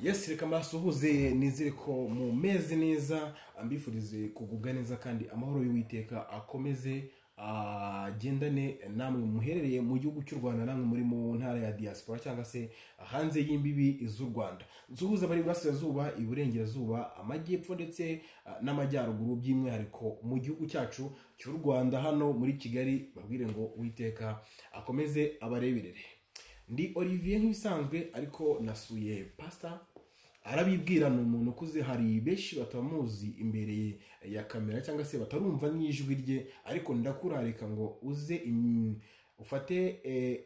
Yes, reka mbasuhuze nizere ko mu mezi neza ambifurize kugubwa neza kandi amahoro y'Uwiteka akomeze agendane namwe muherereye mu gihugu cy'u Rwanda namwe muri mu ntara ya diaspora cyangwa se hanze y'imbibi z'u Rwanda. Nzuhuza bari burasirazuba, iburengerazuba, amajyepfo ndetse n'amajyaruguru by'imwihariko mu gihugu cyacu cy'u Rwanda hano muri Kigali. Babwire ngo Uwiteka akomeze abareberere. Ndi Olivier nk'ibisanzwe ariko nasuye Pastor arabibwira ni umuntu ukuze. Hari benshi batamuzi imbere ya kamera cyangwa se batarumva n'ijwi rye, ariko ndakurarika ngo uze ufate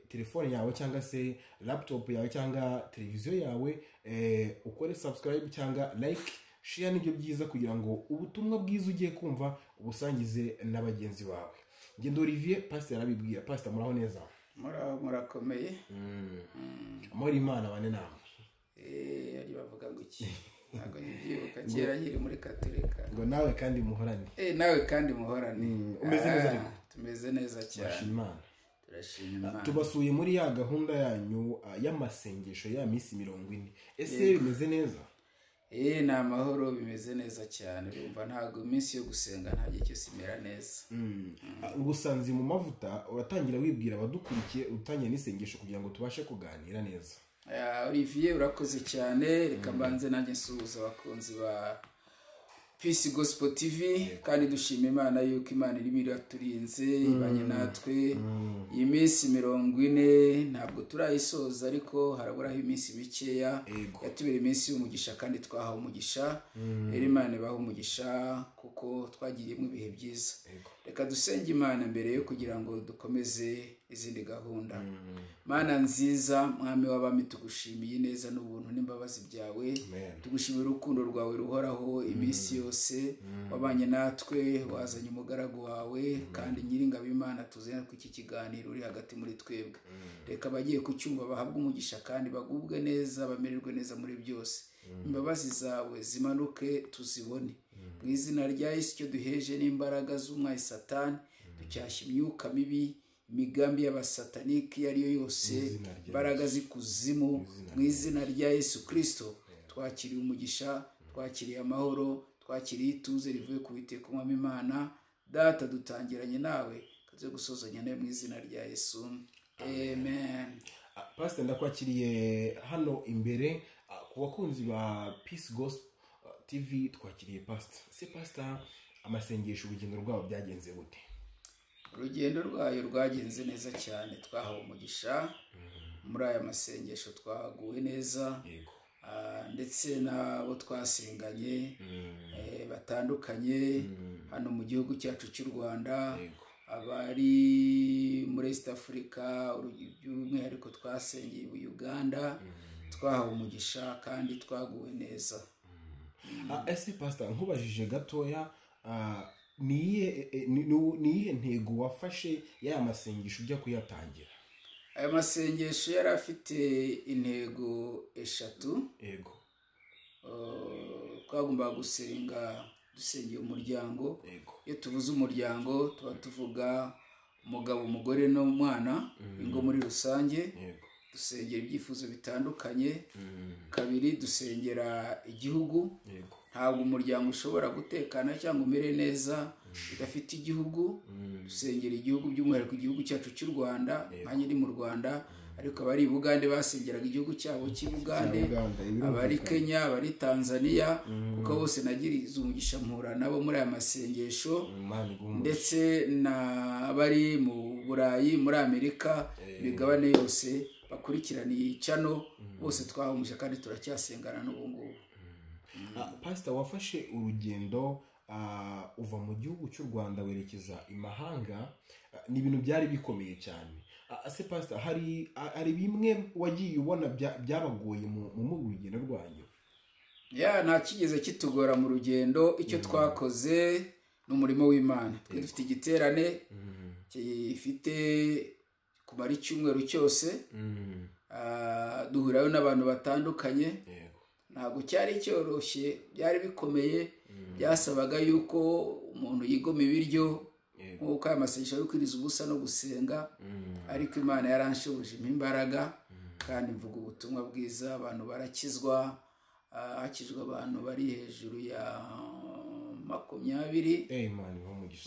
telefone yawe cyangwa se laptop yawe cyangwa televiziyo yawe, ukore subscribe cyangwa like, share nibyo byiza kugira ngo ubutumwa bwiza ugiye kumva ubusangize n'abagenzi bawe. Ngendo Olivier, Pastor arabibwira. Pastor muraho neza? Murakomeye. Amahoro Imana bane namwe. Ari bavuga ngo iki? Ntago nibyibuka kera nkiri muri Katolika. Ngo nawe kandi muhorane. Nawe kandi muhorane. Umeze neza ariko? Tumeze neza cyane. Turashima. Tubasuye muri ya gahunda yanyu y'amasengesho ya misi 40. Ese bimeze neza? Ni amahoro, bimeze neza cyane. Urumva ntago iminsi yo gusenga nta gihe cyose imera neza. Ubusanzi mu mavuta uratangira wibwira abadukurikiye utangiye n'isengesho kugira ngo tubashe kuganira neza. Olivier urakoze cyane. Reka mbanze nanjye nsuhuza abakunzi ba Peace Gospel TV kandi dushima Imana yuko Imana irimo iraturinze ibanye natwe. Iyi minsi 40 ntabwo turayisoza, ariko haraburaho iminsi mikeya yatubera iminsi y'umugisha kandi twahawe umugisha. Imana ibaha umugisha kuko twagiriyemo ibihe byiza. Reka dusenge Imana mbere yo kugira ngo dukomeze izindi gahunda. Mana nziza, mwami w'abami, tugushimiye neza n'ubuntu n'imbabazi byawe. Tugushimira urukundo rwawe ruhoraho iminsi yose. Wabanye natwe, wazanye umugaragu wawe kandi nyiringabo Imana tuzena ku iki kiganiro uri hagati muri twebwe. Reka bagiye kucyumva bahabwe umugisha kandi bagubwe neza, bamererwe neza muri byose. Imbabazi zawe zimanuke tuzibone. Mu izina rya Yesu cyo duheje n'imbaraga z'umwayi Satani, ducyashya imyuka mibi, imigambi y'abasataniki ariyo yose, imbaraga z'ikuzimu. Mu izina rya Yesu Kristo twakiriye umugisha, twakiriye amahoro, twakiriye ituze rivuye ku Uwiteka Umwami Imana. Data, dutangiranye nawe kaze gusozanya nawe mu izina rya Yesu. Amen. Pastor ndakwakiriye hano imbere ku bakunzi ba Peace Gospel TV. Twakiriye Pastor. Se Pastor, amasengesho urugendo rwabo byagenze gute? Urugendo rwayo rwagenze neza cyane, twahawe umugisha. Muri aya masengesho twaguwe neza. Ndetse nabo twasenganye batandukanye hano mu gihugu cyacu cy'u Rwanda, abari muri East Africa, by'umwihariko twasengeye mu Uganda. Twahawe umugisha kandi twaguwe neza. Ese Pastor, nkubajije gatoya, niye ntego wafashe ya masengesho ujya kuyatangira? Aya masengesho yari afite intego 3. Twagomba gusenga dusengeye umuryango. Iyo tuvuze umuryango tuba tuvuga umugabo, umugore n'umwana, ingo muri rusange. Dusengera ibyifuzo bitandukanye. Kabiri, dusengera igihugu. Ntabwo umuryango ushobora gutekana cyangwa umere neza udafite igihugu. Dusengera igihugu, by'umwihariko igihugu cyacu cy'u Rwanda. Nanjye ndi mu Rwanda, ariko abari Bugande basengeraga igihugu cyabo cy'Ubugande, abari Kenya, abari Tanzania, kuko bose nagiriza umugisha mpura nabo muri aya masengesho. Ndetse n'abari mu Burayi, muri Amerika, imigabane yose bakurikiraniye channel, bose twahumushye kandi turacyasengana n'ubu ngubu. Pastor, wafashe urugendo uva mu gihugu cy'u Rwanda werekeza imahanga, ni ibintu byari bikomeye cyane. Ase Pastor, hari bimwe wagiye ubona byabagoye mu rugendo rwanyu? Nta kigeze kitugora mu rugendo. Icyo twakoze n'umurimo w'Imana. Dufite igiterane gifite kumara icyumweru cyose. Duhurayo n'abantu batandukanye. Ntabwo cyari cyoroshye, byari bikomeye. Byasabaga yuko umuntu yigoma ibiryo nk'uko aya masengesho yo kwiriza ubusa no gusenga. Ariko Imana yaranshubuje imbaraga kandi mvuga ubutumwa bwiza, abantu barakizwa, hakijwe abantu bari hejuru ya 20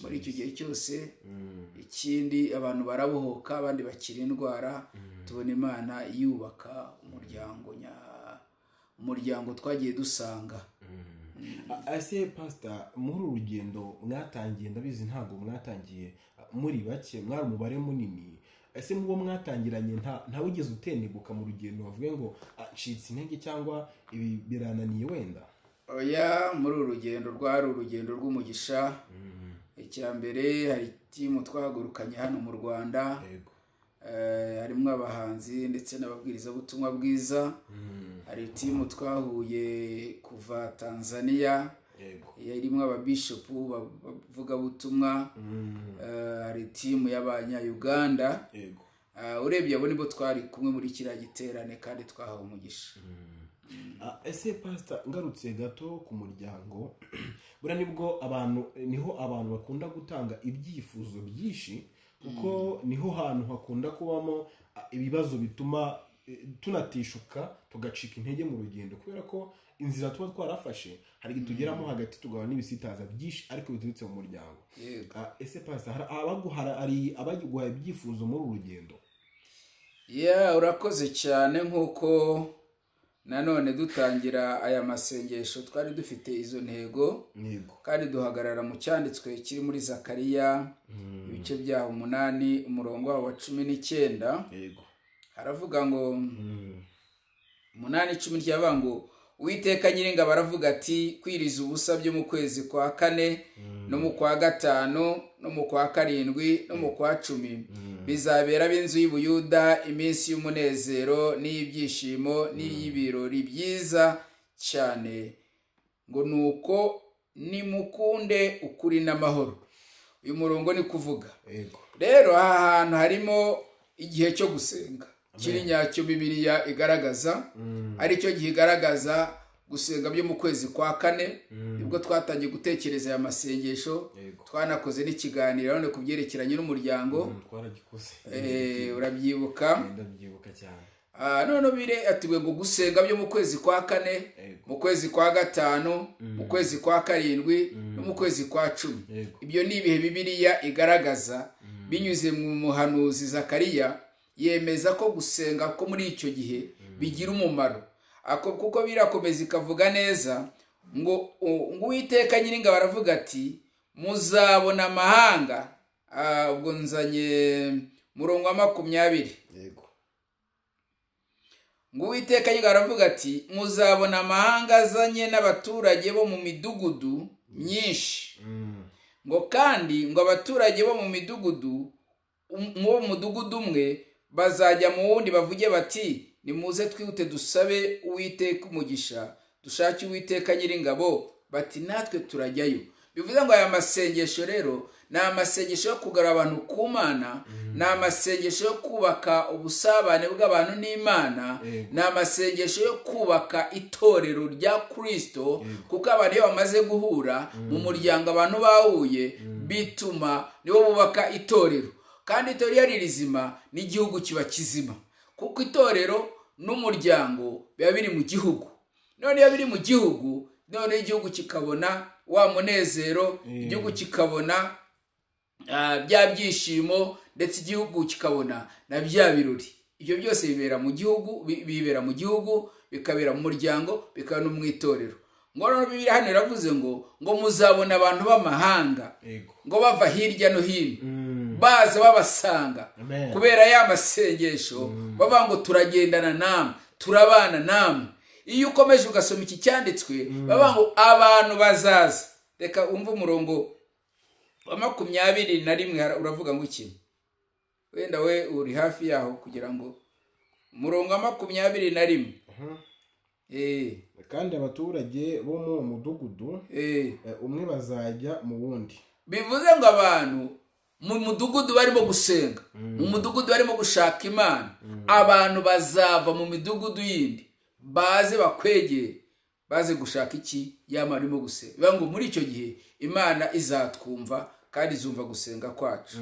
muri icyo gihe cyose. Ikindi abantu barabohoka, abandi bakira indwara, tubona Imana yubaka umuryango twagiye dusanga. Ase pastor, muri urugendo mwatangiye, ndabizi ntago mwatangiye muri bake, mwari umubare munini. Ese mubo mwatangiranye nta wigeze utendebuka mu rugendo bavuge ngo acitse intege cyangwa ibi birananiye wenda? Oya, muri urugendo rwari urugendo rw'umugisha. Icyambere hari timu twahagurukanye hano mu Rwanda, harimo abahanzi ndetse n'ababwiriza butumwa bwiza. Hari timu twahuye kuva Tanzania, yarimo ababishopu bavuga butumwa. Hari timu y'abanya Uganda. Urebye abo nibo twari kumwe muri kiriya giterane kandi twahawe umugisha. Ese pastor, ngarutse gato ku muryango, bura niho abantu bakunda gutanga ibyifuzo byinshi, kuko niho hantu hakunda kubamo ibibazo bituma tunatishuka tugacika intege mu rugendo, kubera ko inzira tuba twarafashe hari gitugeramo hagati tugabana n'ibisitaza byinshi ariko biturutse mu muryango. Ese pastor, hari abaguhaye ibyifuzo muri urugendo? Urakoze cyane. Nkuko nanone dutangira aya masengesho twari dufite izo ntego, kandi duhagarara mu cyanditswe kiri muri Zakariya ibice bya 8 umurongo wa 19. Haravuga ngo 8:10 ryavuga ngo Uwiteka Nyiringabo baravuga ati, kwiriza ubusa byo mu kwezi kwa 4 no mu kwa 5 no mu kwa 7 no mu kwa 10 bizabera b'inzu y'Ubuyuda iminsi y'umunezero n'ibyishimo n'iyibirori byiza cyane, ngo nuko nimukunde ukuri n'amahoro. Uyu murongo ni kuvuga rero aha hantu harimo igihe cyo gusenga kiri nyacyo Bibiliya igaragaza, ari cyo gihe igaragaza gusenga byo mu kwezi kwa 4. Nibwo twatangiye gutekereza aya masengesho, twanakoze n'ikiganiro none kubyerekeranye n'umuryango. Urabyibuka? Ndabyibuka cyane. None bire atiwe ngo gusenga byo mu kwezi kwa 4, mu kwezi kwa 5, mu kwezi kwa 7 no mu kwezi kwa 10. Ibyo ni ibihe Bibiliya igaragaza binyuze mu muhanuzi Zakariya, yemeza ko gusenga ko muri icyo gihe bigira umumaro. Kuko birakomeza ikavuga neza ngo Uwiteka Nyiringabo baravuga ati, muzabona amahanga. Ubwo nzanye murongo wa 20. ngo Uwiteka Nyiringabo baravuga ati, muzabona amahanga azanye n'abaturage bo mu midugudu myinshi. Ngo kandi ngo abaturage bo mu midugudu umwe bazajya mu wundi bavuge bati, nimuze twihute dusabe Uwiteka umugisha, dushake Uwiteka Nyiringabo, bati natwe turajyayo. Bivuze ngo aya masengesho rero ni amasengesho yo kugarura abantu ku Mana, ni amasengesho yo kubaka ubusabane bw'abantu n'Imana, ni amasengesho yo kubaka itorero rya Kristo, kuko abantu iyo bamaze guhura mu muryango abantu bahuye bituma nibo bubaka itorero, kandi itorero ari rizima n'igihugu kiba kizima, kuko itorero n'umuryango biba biri mu gihugu. None iyo biri mu gihugu, none igihugu kikabona wa munezero, igihugu kikabona bya byishimo, ndetse igihugu kikabona na bya birori. Ibyo byose bibera mu gihugu, bikabera mu muryango, bikaba no mu itorero. Ngo no Bibiliya hano iravuze ngo muzabona abantu b'amahanga ngo bava hirya no hino baza babasanga, kubera ya masengesho bavuga ngo turagendana namwe, turabana namwe. Iyo ukomeje ugasoma iki cyanditswe bavuga ngo abantu bazaza. Reka umva umurongo wa 21 uravuga ngo iki? Wenda we uri hafi yaho kugira ngo umurongo wa 21. Kandi abaturage bo mu mudugudu umwe bazajya mu wundi. Bivuze ngo abantu mu mudugudu barimo gusenga, mu mudugudu barimo gushaka Imana, abantu bazava mu midugudu yindi baze bakwegere, baze gushaka iki? Yama arimo gusenga. Bivuga ngo muri icyo gihe Imana izatwumva kandi izumva gusenga kwacu.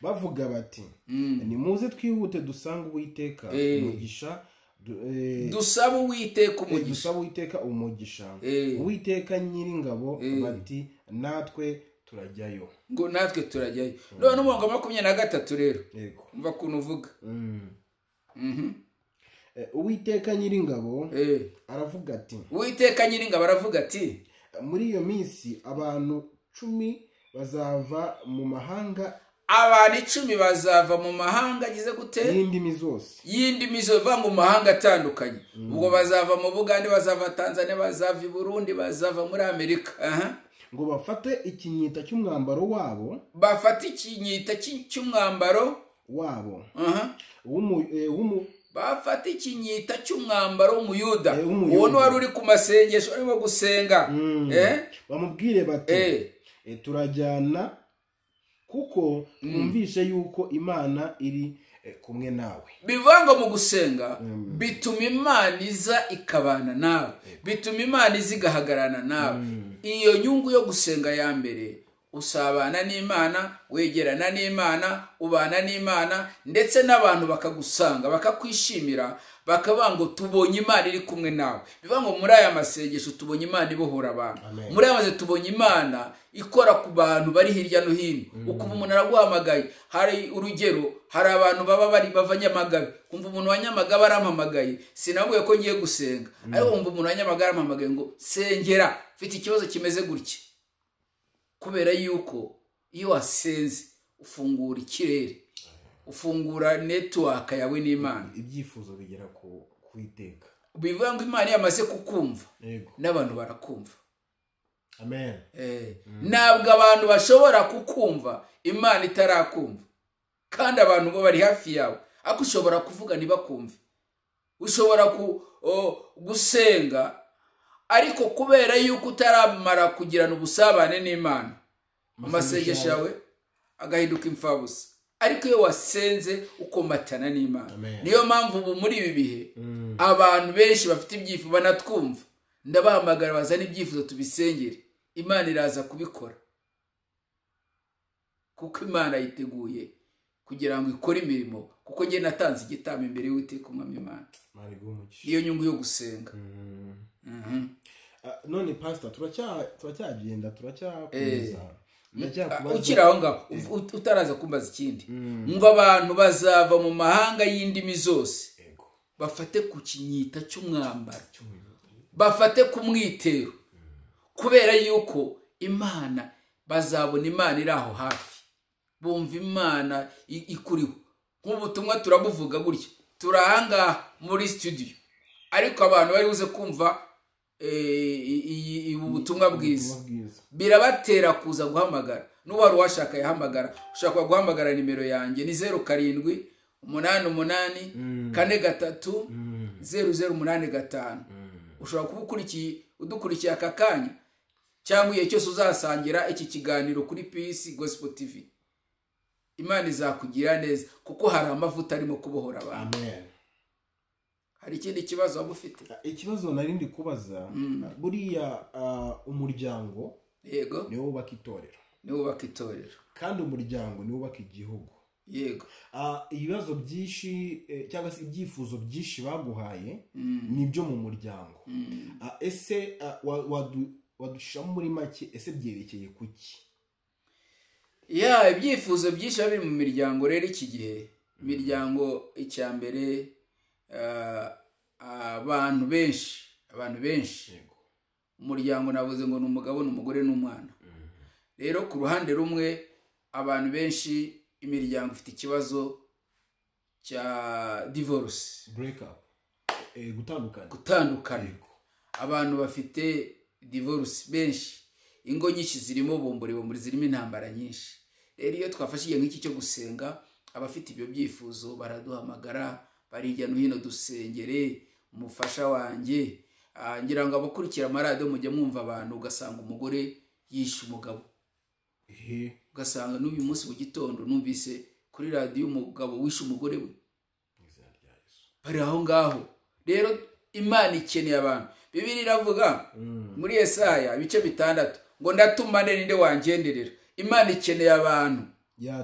Bavuga bati, nimuze twihute dusanga Uwiteka umugisha, dusaba uwiteka umugisha. dusaba uwiteka umugisha. Uwiteka nyiringabo bati natwe turajyayo. Ngo natwe turajyayo. None umurongo 23 rero. Umva kuntu uvuga. Uwiteka nyiringabo aravuga ati. Uwiteka nyiringabo aravuga ati muri iyo minsi abantu 10 bazava mu mahanga. Abantu 10 bazava mu mahanga agize gute? Y'indimi zose. Y'indimi zose va mu mahanga atandukanye. Ubwo bazava mu Bugande, bazava Tanzania, bazava i Burundi, bazava muri Amerika. Ngo bafate ikinyita cy'umwambaro wabo. Bafate ikinyita cy'umwambaro wabo. Bafate ikinyita cy'umwambaro w'umuyuda. Uwo wari uri ku masengesho arimo gusenga. Bamubwire bati turajyana kuko twumvishe yuko Imana iri kumwe nawe. Bivanga mu gusenga bituma Imana iza ikabana nawe, bituma Imana iza igahagarana nawe. Iyo nyungu yo gusenga ya mbere, usabana n'Imana, wegerana n'Imana, ubana n'Imana, ndetse n'abantu bakagusanga bakakwishimira, bakavuga tubonye Imana iri kumwe nawe. Bivanga muri aya masengesho tubonye Imana ibohora abantu. Muri aya maze tubonye Imana ikora ku bantu bari hirya no hino. Ukuva umuntu araguhamagaye, hari urugero, hari abantu baba bari bavanyamagabe, kumva umuntu wanyamagabe arampamagaye, sinavuye ko ngiye gusenga, ariko kumva umuntu wanyamagabe arampamagaye ngo sengera, mfite ikibazo kimeze gutya. Kubera yuko iyo wasenze ufungura ikirere, ufungura network yawe n'Imana, ibyifuzo bigera ku Uwiteka. Bivuga ngo Imana yamaze kukumva, n'abantu barakumva. Amen. Ntabwo abantu bashobora kukumva Imana itarakumva, kandi abantu bo bari hafi yawe, ako ushobora kuvuga ntibakumve. Ushobora gusenga, ariko kubera yuko utaramara kugirana ubusabane n'Imana, amasengesho yawe agahinduka imfabusa. Ariko iyo wasenze ukomatana n'Imana, niyo mpamvu ubu muri ibi bihe abantu benshi bafite ibyifuzo banatwumva, ndabahamagara bazana ibyifuzo tubisengere, Imana iraza kubikora, kuko Imana yiteguye kugira ngo ikore imirimo, kuko ngiye natanze igitambo imbere y'Uwiteka Umwami Imana. Niyo nyungu yo gusenga. None pastor turacyagenda turacyakomeza. Ukira aho ngaho utaraza kumbaza ikindi. Ngo abantu bazava mu mahanga y'indimi zose, bafate ku kinyita cy'umwambaro, bafate ku mwitero, kubera yuko Imana bazabona Imana iri aho hafi, bumva Imana ikuriho. Nk'ubutumwa turabuvuga gutya, turahanga muri studio, ariko abantu bari buze kumva ubutumwa bwiza, birabatera kuza guhamagara. N'uwari washaka yahamagara, ushaka guhamagara nimero yanjye ni 0788430085. Ushobora kuba udukurikiye aka kanya, cyangwa igihe cyose uzasangira iki kiganiro kuri Peace Gospel TV. Imana izakugira neza, kuko hari amavuta arimo kubohora abantu. Amen. Hari ikindi kibazo waba ufite? Ikibazo narindi kubaza, buriya umuryango yego niwo wubaka itorero. Niwo wubaka itorero. Kandi umuryango niwo wubaka igihugu. Yego. Ibibazo byinshi cyangwa se ibyifuzo byinshi baguhaye nibyo mu muryango. Ese wadushamo muri make, ese byerekeye kuki? Ibyifuzo byinshi biri mu miryango rero iki gihe. Imiryango icyambere, abantu benshi umuryango navuze ngo n'umugabo n'umugore n'umwana. Rero ku ruhande rumwe abantu benshi, imiryango ifite ikibazo cya divorce, break up, gutandukana. Abantu bafite divorce benshi, ingo nyinshi zirimo bombori zirimo intambara nyinshi. Rero iyo twafashiye nk'iki cyo gusenga, abafite ibyo byifuzo baraduhamagara, barijya no hino dusengere, umufasha wanjye. Ngira ngo abakurikira amaradiyo mujye mwumva abantu ugasanga umugore yishe umugabo. Ugasanga n'uyu munsi mu gitondo numvise kuri radiyo umugabo wishe umugore we. Bari aho ngaho. Rero Imana ikeneye abantu. Bibiliya iravuga muri Yesaya ibice 6 ngo ndatuma ninde wangenderera. Imana ikeneye abantu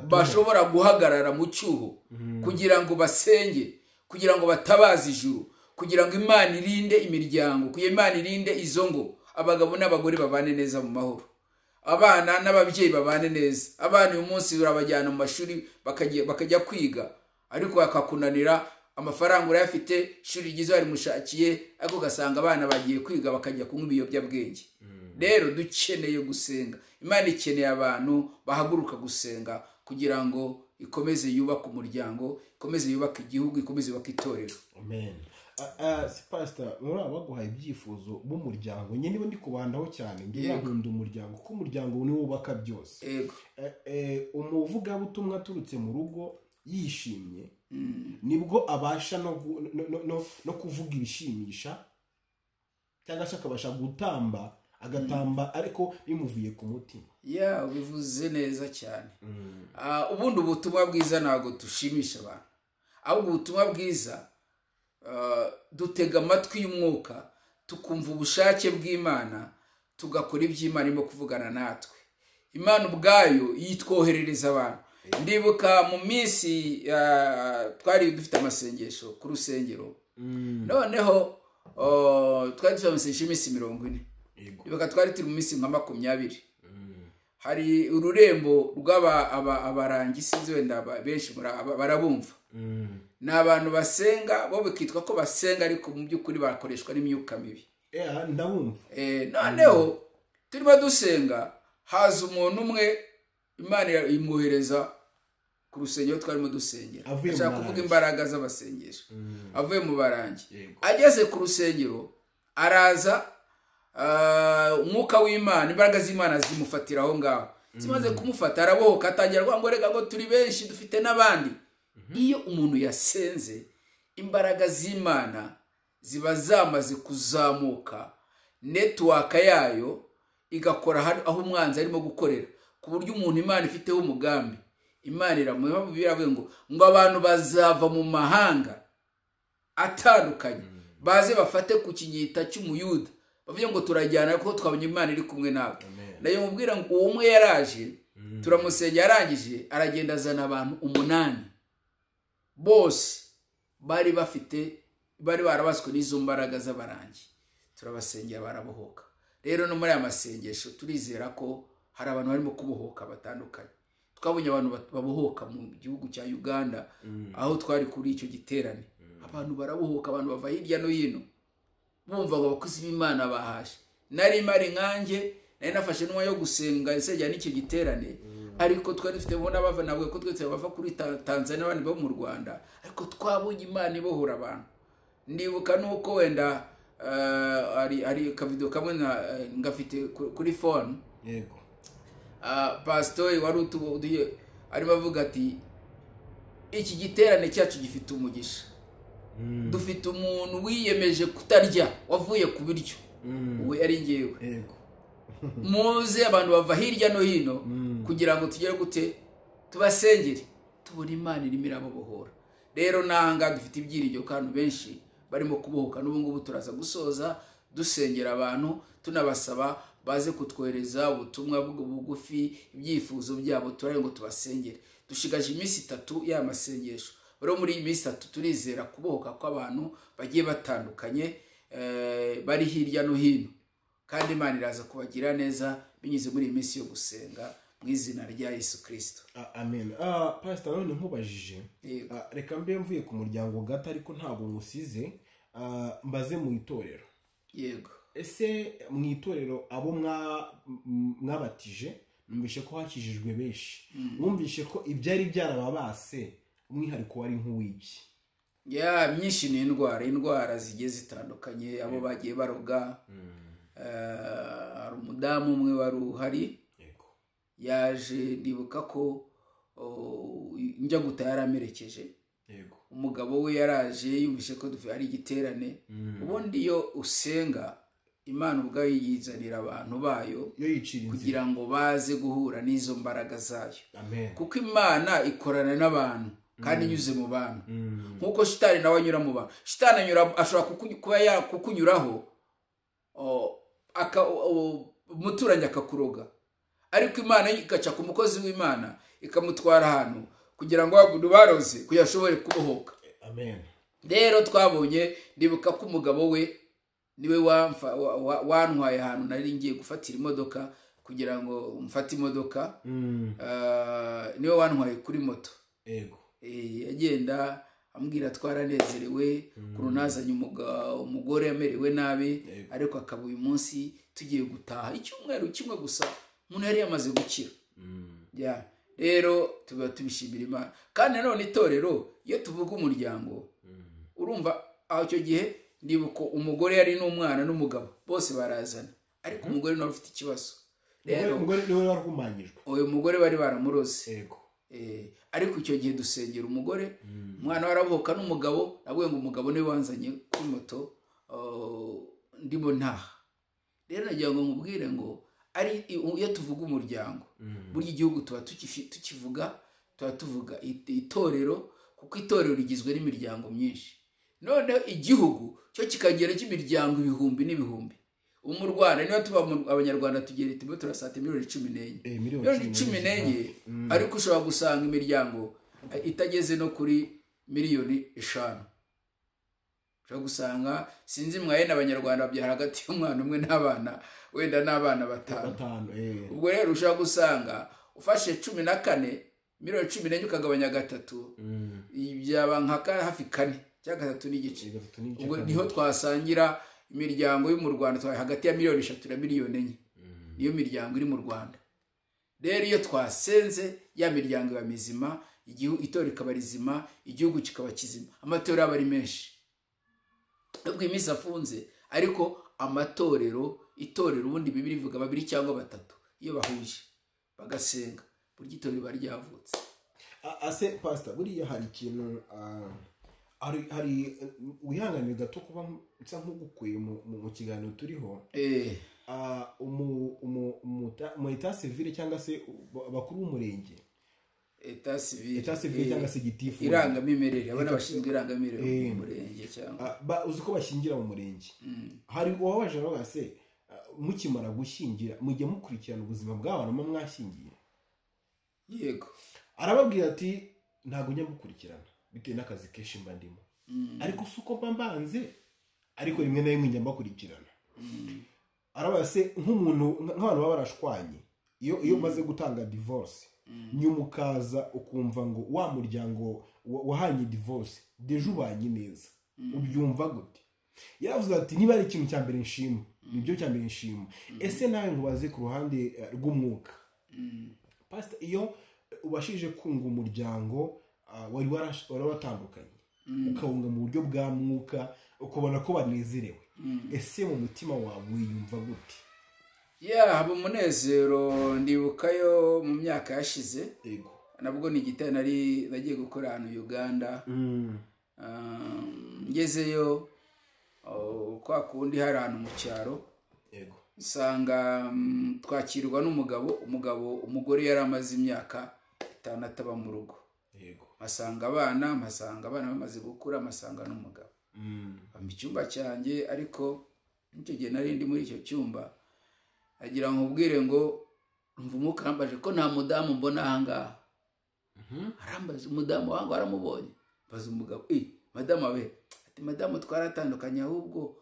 bashobora guhagarara mu cyuho kugira ngo basenge, kugira ngo batabaze ijuru, kugira ngo Imana irinde imiryango, kugira Imana irinde izo ngo, abagabo n'abagore babane neza mu mahoro, abana n'ababyeyi babane neza. Abana uyu munsi urabajyana mu mashuri bakajya kwiga, ariko bakakunanira, amafaranga urayafite, ishuri ryiza barimushakiye, ariko ugasanga abana bagiye kwiga bakajya kunywa ibiyobyabwenge. Rero dukeneye gusenga. Imana ikeneye abantu bahaguruka gusenga kugira ngo ikomeze yubaka umuryango, ikomeze yubaka igihugu, ikomeze yubaka itorero. Amen. Pastor, baguhaye ibyifuzo b'umuryango, njye niba ndi kubandaho cyane, njye nkunda umuryango, kuko umuryango niwo wubaka byose. Umuvugabutumwa aturutse mu rugo yishimye, nibwo abasha no kuvuga ibishimisha, cyangwa se akabasha gutamba, agatamba ariko bimuvuye ku mutima. Ubivuze neza cyane. Ubundi ubutumwa bwiza ntabwo dushimisha abantu, ahubwo ubutumwa bwiza dutega amatwi y'umwuka, tukumva ubushake bw'Imana, tugakora iby'Imana irimo kuvugana natwe. Imana ubwayo yitwoherereza abantu. Ndibuka mu minsi twari dufite amasengesho ku rusengero, noneho twari dufite amasengesho y'iminsi 40. Ndibuka twari turi mu minsi nka 20. Hari ururembo rw'abarangi, sinzi wenda benshi barabumva. Ni abantu basenga, bo bikitwa ko basenga, ariko mu by'ukuri bakoreshwa n'imyuka mibi. Ndabumva. Noneho turimo dusenga, haza umuntu umwe Imana imwohereza ku rusengero twarimo dusengera, ashaka kuvuga imbaraga z'abasengesho. Avuye mu barangi, ageze ku rusengero, araza, umwuka w'Imana, imbaraga z'Imana zimufatira aho ngaho. Zimaze kumufata, arabohoka, atangira ngo rega ngo turi benshi, dufite n'abandi. Iyo umuntu yasenze, imbaraga z'Imana ziba zamaze kuzamuka, network yayo igakora aho umwanzi arimo gukorera, ku buryo umuntu Imana ifiteho umugambi, Imana iravuga ngo abantu bazava mu mahanga atandukanye, baze bafate ku kinyita cy'umuyuda, bavuye ngo turajyana kuko twabonye Imana iri kumwe nawe. Nayo mubwira ngo uwo umwe yaraje, turamusengera, arangije aragenda azana abantu 8, bose bari barabaswe n'izo mbaraga z'abarangi. Turabasengera, barabohoka. Rero no muri aya masengesho turizera ko hari abantu barimo kubohoka batandukanye. Twabonye abantu babohoka mu gihugu cya Uganda, aho twari kuri icyo giterane. Abantu barabohoka, abantu bava hirya no hino, bumva ngo abakozi b'Imana bahashe. Nari mari nkanjye, nari nafashe n'umwe yo gusenga nsejya n'icyo giterane, ariko twari dufite bona bava nawe ko twese bava kuri Tanzania n'abandi bo mu Rwanda, ariko twabonye Imana ibohora abantu. Ndibuka nuko wenda ari kavido kamwe ngafite kuri phone. Pastor wari utuye arimo avuga ati iki giterane cyacu gifite umugisha, dufite umuntu wiyemeje kutarya, wavuye ku biryo, we ari ngewe. Muze abantu bava hirya no hino kugira ngo tugere gute, tubasengere, tubona Imana irimo irabohora. Rero nanga dufite ibyiringiro kandi benshi barimo kubohoka. N'ubu ngubu turaza gusoza dusengera abantu, tunabasaba baze kutwohereza ubutumwa bugufi, ibyifuzo byabo, turaye ngo tubasengere. Dushigaje iminsi 3 ya masengesho. Rero muri iyi minsi 3 turizera kubohoka kw'abantu bagiye batandukanye, bari hirya no hino, kandi Imana iraza kubagira neza binyuze muri iyi minsi yo gusenga mu izina rya Yesu Kristo. Amen. Pastor, none nkubajije, reka mbe mvuye ku muryango gato ariko ntabwo ngusize, mbaze mu itorero. Yego. Ese mu itorero abo mwabatije, mwumvishe ko hakijijwe benshi, mwumvishe ko ibyari byarababase, umwihariko wari nk'uwiki? Myinshi ni indwara zigiye zitandukanye, abo bagiye baroga. Hari umudamu umwe wari uhari, yaje, ndibuka ko njya gutaha yaramerekeje. Umugabo we yaraje, yumvishe ko ari igiterane. Ubundi iyo usenga, Imana ubwayo yizanira abantu bayo kugira ngo baze guhura n'izo mbaraga zayo. Kuko Imana ikorana n'abantu kandi inyuze mu bantu, nkuko shitani nawe anyura mu bantu. Shitani ashobora kuba yakukunyuraho, umuturanyi akakuroga, ariko Imana igaca ku mukozi w'Imana ikamutwara ahantu kugira ngo abantu baroze kuyashobore kubohoka. rero twabonye ndibuka ko umugabo we niwe wantwaye ahantu nari ngiye gufatira imodoka kugira ngo mfate imodoka niwe wantwaye kuri moto yego agenda ambwira twaranezerewe kurunazanye umugore amerewe nabi ariko akaba uyu munsi tugiye gutaha icyumweru kimwe gusa umuntu yari yamaze gukira rero tuba tubishimira Imana kandi nanone itorero iyo tuvuga umuryango urumva aho icyo gihe ndibuko umugore yari n'umwana n'umugabo bose barazana ariko umugore nawe ufite ikibazo rero umugore niwe warahumanyijwe uyu mugore bari baramuroze yego ariko icyo gihe dusengera umugore umwana waravuka n'umugabo nabwo ngo umugabo niwe wanzanye kuri moto ndimo ntaha rero nagira ngo nkubwire ngo ari iyo tuvuga umuryango burya igihugu tuba tukivuga tuba tuvuga itorero kuko itorero rigizwe n'imiryango myinshi noneho igihugu cyo kikagera cy'imiryango ibihumbi n'ibihumbi mu Rwanda niba tuba abanyarwanda tugera tumwe turasata miliyoni 14 miliyoni 14 ariko ushobora gusanga imiryango itageze no kuri miliyoni 5 ushobora gusanga sinzi mwaye n'abanyarwanda babyara hagati y'umwana umwe n'abana wenda n'abana 5 ubwo rero ushobora gusanga ufashe 14 miliyoni 14 ukagabanya gatatu byaba nka hafi 4 cyangwa 3 n'igice ubwo niho twasangira imiryango yo mu Rwanda twaye hagati ya miliyoni 3 na miliyoni 4 niyo miryango iri mu Rwanda rero iyo twasenze ya miryango ya mizima igihugu itorero kikaba rizima igihugu kikaba kizima amatorero aba ari menshi ubwo iminsi afunze ariko itorero ubundi Bibiliya ivuga 2 cyangwa 3 iyo bahuje bagasenga burya itorero bari ryavutse ase pastor buriya hari ikintu hari wihanganiye gato kuba nsa nk'ugukuye mu kiganiro turiho mu etat civil cyangwa se abakuru b'umurenge etat civil cyangwa se gitifu irangamimerere abana bashinzwe irangamimerere mu murenge cyangwa uzi ko bashingira mu murenge hari uwabaje bagase mukimara gushingira mujye mukurikirana ubuzima bw'abantu mwashingiye yego arababwira ati ntago njya gukurikirana bitewe n'akazi kenshi mba ndimo ariko suko mbanze ariko rimwe na rimwe njya mbakurikirana arabase nk'umuntu nk'abantu baba barashwanye iyo maze gutanga divorce nyumukaza ukumva ngo wa muryango wahanye divorce deje ubanye neza ubyumva gute yavuze ati niba ari ikintu cya mbere nshima nibyo cya mbere nshima ese nawe nkubaze ku ruhande rw'umwuka pastor iyo ubashije kunga umuryango wari waratandukanye ukawunga mu buryo bwa mwuka ukabona ko banezerewe ese mu mutima wawe wiyumva gute haba umunezero ndibukayo mu myaka yashize yego nabwo ni igitero nagiye gukora ahantu Uganda ngezeyo kwa kundi hari ahantu mu cyaro yego usanga twakirwa n'umugabo umugore yari amaze imyaka 5 ataba mu rugo yego masanga abana bamaze gukura masanga n'umugabo mu cyumba cyanjye ariko nicyo gihe nari ndi muri icyo cyumba agira ngo ubwire ngo umva umukambaje ko nta mudamu mbona ahangaha arambaza umudamu wangu aramubonye baza umugabo madamu abe ati madamu twaratandukanye ahubwo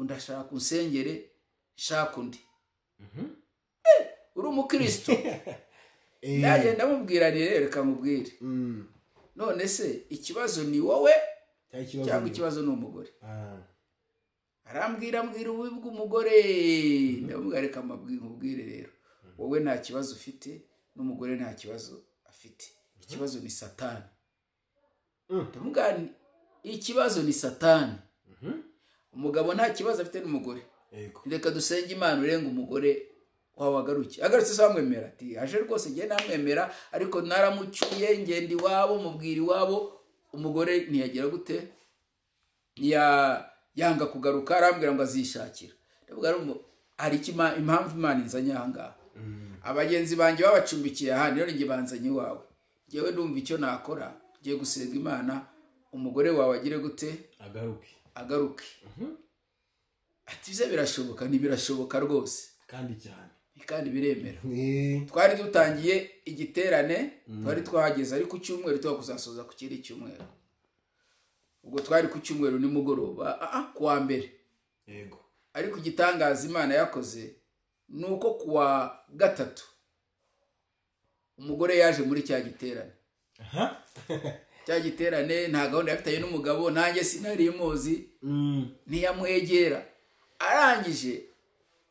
ndashaka unsengere shaka undi uri umukristo ndaje ndamubwira reka mubwire none se ikibazo ni wowe cyangwa ikibazo ni umugore arambwira ububi bw'umugore ndamubwira reka mubwire rero wowe nta kibazo ufite n'umugore nta kibazo afite ikibazo ni Satani ndamubwira ikibazo ni Satani umugabo nta kibazo afite n'umugore reka dusenge Imana urenga umugore wawe agarutse se wamwemera ati aje rwose ngiye namwemera ariko naramucyuye ngende iwabo mubwira iwabo umugore ntiyagira gute yanga kugaruka arambwira ngo azishakira ndavuga hari impamvu Imana inzanye ahangaha abagenzi banjye babacumbikiye ahandi rero ngiye banzanye iwawe ngewe ndumva icyo nakora ngiye gusenga Imana umugore wawe agire gute agaruke ati bize birashoboka ntibirashoboka rwose kandi biremera twari dutangiye igiterane twari twahageze ariko cyumweru tuba kuzasoza ku kiri cyumweru ubwo twari ku cyumweru nimugoroba kuwa mbere. Yego. Ariko igitangaza Imana yakoze nuko kuwa gatatu umugore yaje muri cya giterane. Cya giterane nta gahunda yafitanye n'umugabo, nanjye sinari muzi, ntiyamwegera. Arangije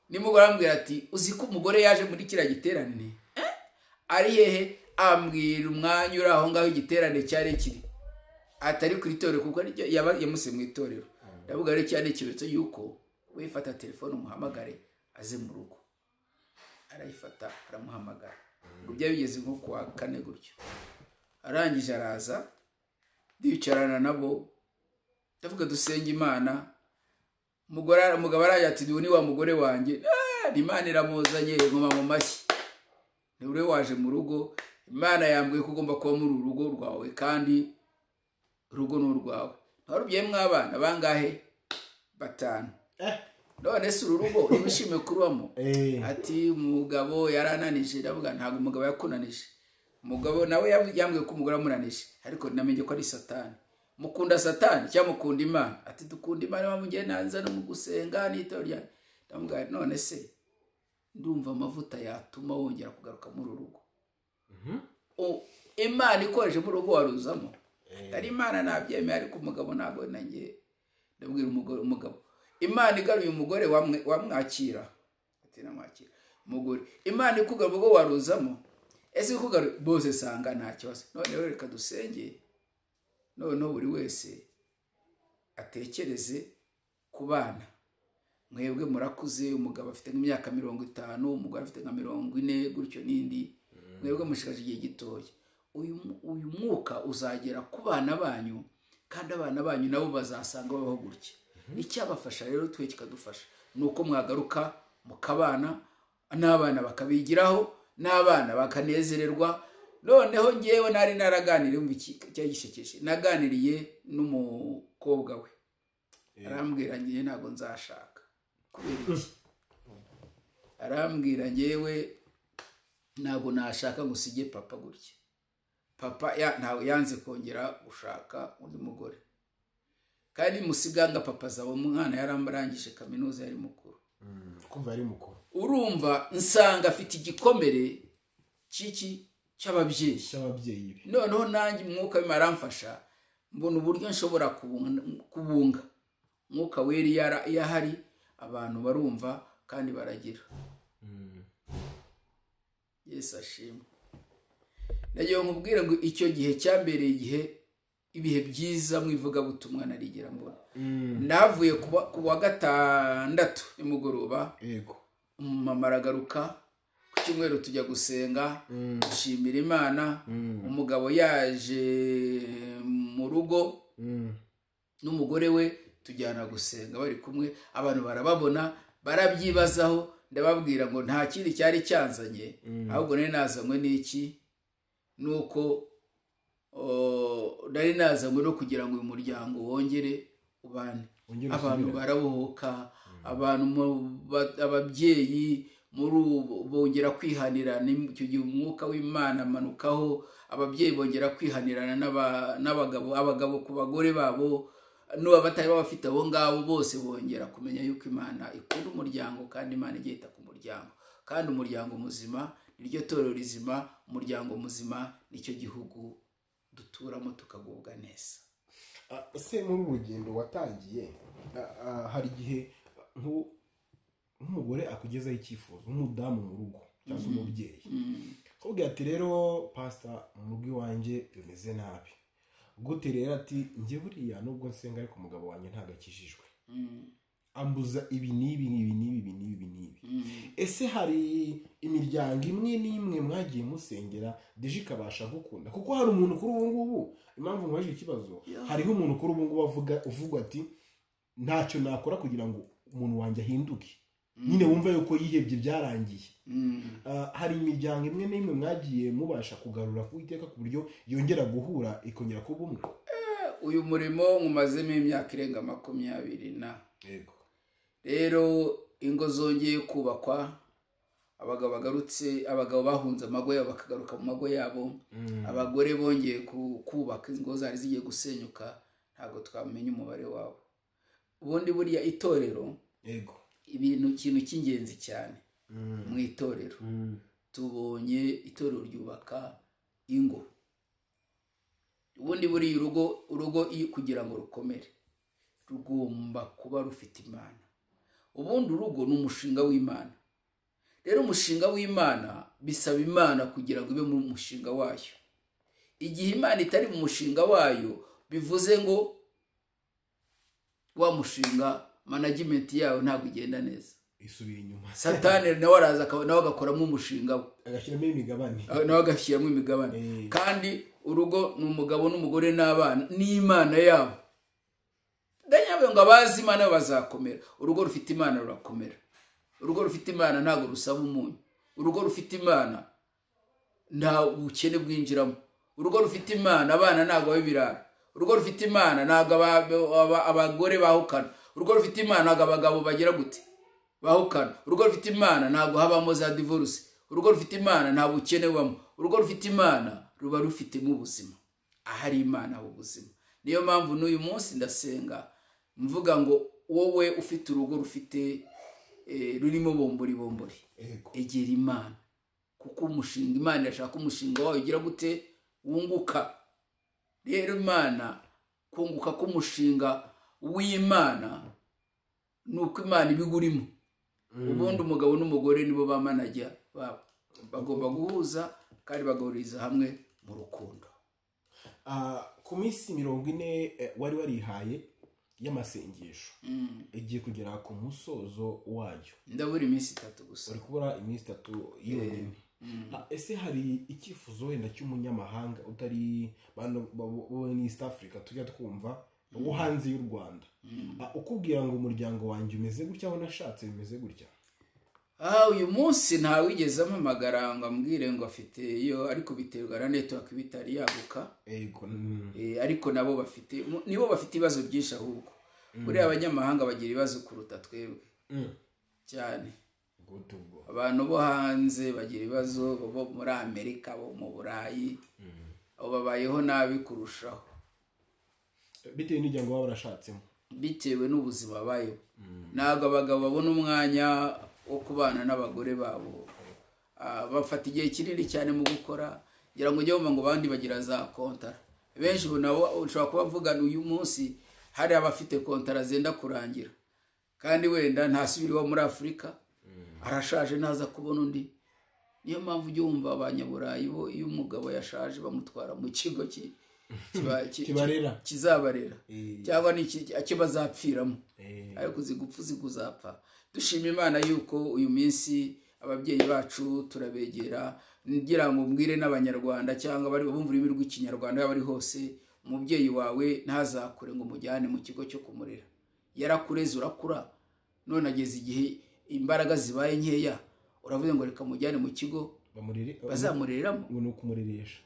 nimugore ambwira ati uzi ko umugore yaje muri kiriya giterane? Ari hehe? Ambwira umwanya uri aho ngaho igiterane cyari kiri, atari kuri itorero kuko yamuse mu itorero. Ndavuga rero cyane ikibazo yuko wifata telefone umuhamagare aze mu rugo. Arayifata aramuhamagara. Ngo byari bigeze nko kwa kane gutyo. Arangije araza, ndicarana nabo, ndavuga dusenge Imana. Umugabo araje ati ni wa mugore wanjye. Imana iramuzanye ngoma mu mashyi. Ni ure waje mu rugo. Imana yambwiye ko ugomba kuba muri urugo rwawe kandi urugo n'urwawe. Ntarubye mwabana bangahe? 5. None se urugo nibishime kurwamo. Ati umugabo yarananije. Ndavuga ntago umugabo yakunanije. Umugabo nawe yambwiye ko umugore amunanije, ariko namenye ko ari Satani. Mukunda Satani cyangwa mukunda Imana? Ati dukunda Imana, bamujye nanza no mu gusenga n'itorya. Ndavuga none se ndumva amavuta yatuma wongera kugaruka muri urugo. Imana ikoreje muri urugo waruzamo. Ari Imana nabyemeye, ariko umugabo ntago nanjye. Ndabwira umugabo Imana igaruye umugore wamwakira. Ati namwakira. Umugore Imana ikugaruye urugo waruzamo. Ese kugaruye bose sanga nta kibazo. None reka dusenge. None buri wese atekereze ku bana. Mwebwe murakuze, umugabo afite nk'imyaka 50, umugore afite nka 40 gutyo n'indi. Mwebwe mushikaje igihe gitoya. Uyu mwuka uzagera ku bana banyu, kandi abana banyu nabo bazasanga babaho gutya. Icyabafasha rero twe kikadufasha nuko mwagaruka mukabana, n'abana bakabigiraho, n'abana bakanezererwa. Noneho ngewe nari naraganiriye mu cyagishekeshe, naganiriye n'umukobwa we. Arambwira ngiye ntago nzashaka. Kubera iki? Arambwira ngewe ntago nashaka ngusige papa gutya. Papa ntawe yanze kongera gushaka undi mugore. Kandi musiganga papa zabo umwana yarambarangije kaminuza yari mukuru. Kumva ari mukuru. Urumva nsanga afite igikomere cy'ababyeyi. Noneho nanjye mwuka w'Imana mbona uburyo nshobora kubunga. Mwuka weri yahari, abantu barumva kandi baragira. Yesu ashimwe. Nagiye nkubwira ngo icyo gihe cyambereye ibihe byiza mwivuga butumwa narigera mbona. Navuye kuwa gatandatu nimugoroba. Yego. Mama aragaruka ku cyumweru tujya gusenga, dushimira Imana. Umugabo yaje mu rugo n'umugore we, tujyana gusenga bari kumwe. Abantu barababona, barabyibazaho. Ndababwira ngo nta kindi cyari cyanzanye, ahubwo nari nazanywe n'iki? Nuko nari nazanywe no kugira ngo uyu muryango wongere ubane. Abantu barabohoka, ababyeyi bongera kwihanirana. Icyo gihe umwuka w'Imana amanukaho, ababyeyi bongera kwihanirana n'abagabo ku bagore babo, n'uba batari bafite abo ngabo bose bongera kumenya yuko Imana ikunda umuryango, kandi Imana igiye ita ku muryango. Kandi umuryango muzima niryo torero rizima, umuryango muzima nicyo gihugu duturamo tukagubwa neza. Se muri urugendo watangiye, hari igihe nk'umugore akugezaho icyifuzo, nk'umudamu mu rugo cyangwa umubyeyi, akubwira ati rero pastor mu rugo iwanjye bimeze nabi. Gute rero ati njye buriya nubwo nsenga ariko umugabo wanjye ntagakijijwe, ambuza ibi n'ibi. Ese hari imiryango imwe n'imwe mwagiye musengera deje ikabasha gukunda? Kuko hari umuntu kuri ubu ngubu, impamvu mwaje ikibazo, hariho umuntu kuri ubu ngubu uvuga ati ntacyo nakora kugira ngo umuntu wanjye ahinduke. Nyine wumva yuko yihebye byarangiye. Hari imiryango imwe n'imwe mwagiye mubasha kugarura ku Iteka ku buryo yongera guhura ikongera kuba umwe? Uyu murimo nkumazemo imyaka irenga 20 Yego. Rero ingo zongeye kubakwa, abagabo bagarutse, abagabo bahunze amago yabo bakagaruka mu mago yabo, abagore bongeye kubaka ingo zari zigiye gusenyuka. ntabwo twamenya umubare wabo. Ubundi buriya itorero yego ikintu cy'ingenzi cyane mu itorero, tubonye itorero ryubaka ingo. Ubundi buriya urugo kugira ngo rukomere rugomba kuba rufite Imana. Ubundi urugo ni umushinga w'Imana. Rero umushinga w'Imana bisaba Imana kugira ngo ibe mu mushinga wayo. Igihe Imana itari mu mushinga wayo, bivuze ngo wa mushinga management yawe ntabwo igenda neza, isubira inyuma. Satani nawe araza nawe agakoramo umushinga we, agashyiramo imigabane, nawe agashyiramo imigabane. Kandi urugo ni umugabo n'umugore n'abana n'Imana yabo. Danyabe ngo abazi Imana bazakomera. Urugo rufite Imana rurakomera. Urugo rufite Imana ntabwo rusaba umunyu. Urugo rufite Imana nta ubukene bwinjiramo. Urugo rufite Imana abana ntabwo babirara. Urugo rufite Imana ntabwo abagore bahukana. Urugo rufite Imana ntabwo abagabo bagira gute bahukana. Urugo rufite Imana ntabwo habamo za divorce. Urugo rufite Imana nta bukene bubamo. Urugo rufite Imana ruba rufitemo ubuzima. Ahari Imana ho ubuzima. Niyo mpamvu n'uyu munsi ndasenga mvuga ngo wowe ufite urugo rufite rurimo bombori egera Imana, kuko umushinga Imana irashaka umushinga wawe ugira gute wunguka. Rero Imana kunguka k'umushinga w'Imana nuko Imana ibigurimo. Ubundi umugabo n'umugore nibo bamanajya bagomba guhuza kandi bagahuriza hamwe mu rukundo. Ku minsi 40 wari warihaye y'amasengesho igiye kugera ku musozo wayo. Ndabura iminsi 3 gusa. Uri kubura iminsi 3 yonyine. Ese hari icyifuzo wenda cy'umunyamahanga utari bo ni East Africa tujya twumva wo hanze y'u Rwanda, ukubwira ngo umuryango wanjye umeze gutya aho nashatse bimeze gutya? Uyu munsi nta wigeze amamagara ngo ambwire ngo afite iyo, ariko biterwa na network bitari yaguka. Yego. Ariko nibo bafite ibibazo byinshi ahubwo. Buri abanyamahanga bagira ibibazo kuruta twebwe. Cyane. Abantu bo hanze bagira ibibazo, bo muri Amerika, bo mu Burayi, abo babayeho nabi kurushaho. Bitewe n'ijyango baba barashatsemo. Bitewe n'ubuzima babayeho. Ntabwo abagabo babona umwanya wo kubana n'abagore babo. Bafata igihe kinini cyane mu gukora, ngira ngo ujye wumva ngo bandi bagira za kontara. Benshi nabo ushobora kuba mvugana uyu munsi hari abafite kontara zenda kurangira, kandi wenda ntasubiriwa muri Afurika, arashaje naza kubona undi. Niyo mpamvu ujye wumva abanyaburayi bo iyo umugabo yashaje bamutwara mu kigo kizabarera cyangwa n'iki bazapfiramo, ariko zigupfu ziguzapfa. Dushima Imana yuko uyu minsi ababyeyi bacu turabegera, ngira ngo mbwire n'abanyarwanda cyangwa bari bumva ururimi rw'ikinyarwanda bari hose, umubyeyi wawe ntazakure ngo mujyane mu kigo cyo kumurera. Yarakureze urakura, none ageze igihe imbaraga zibaye nkeya, uravuze ngo reka mujyane mu kigo bazamureramo. Ngo nukumureresha,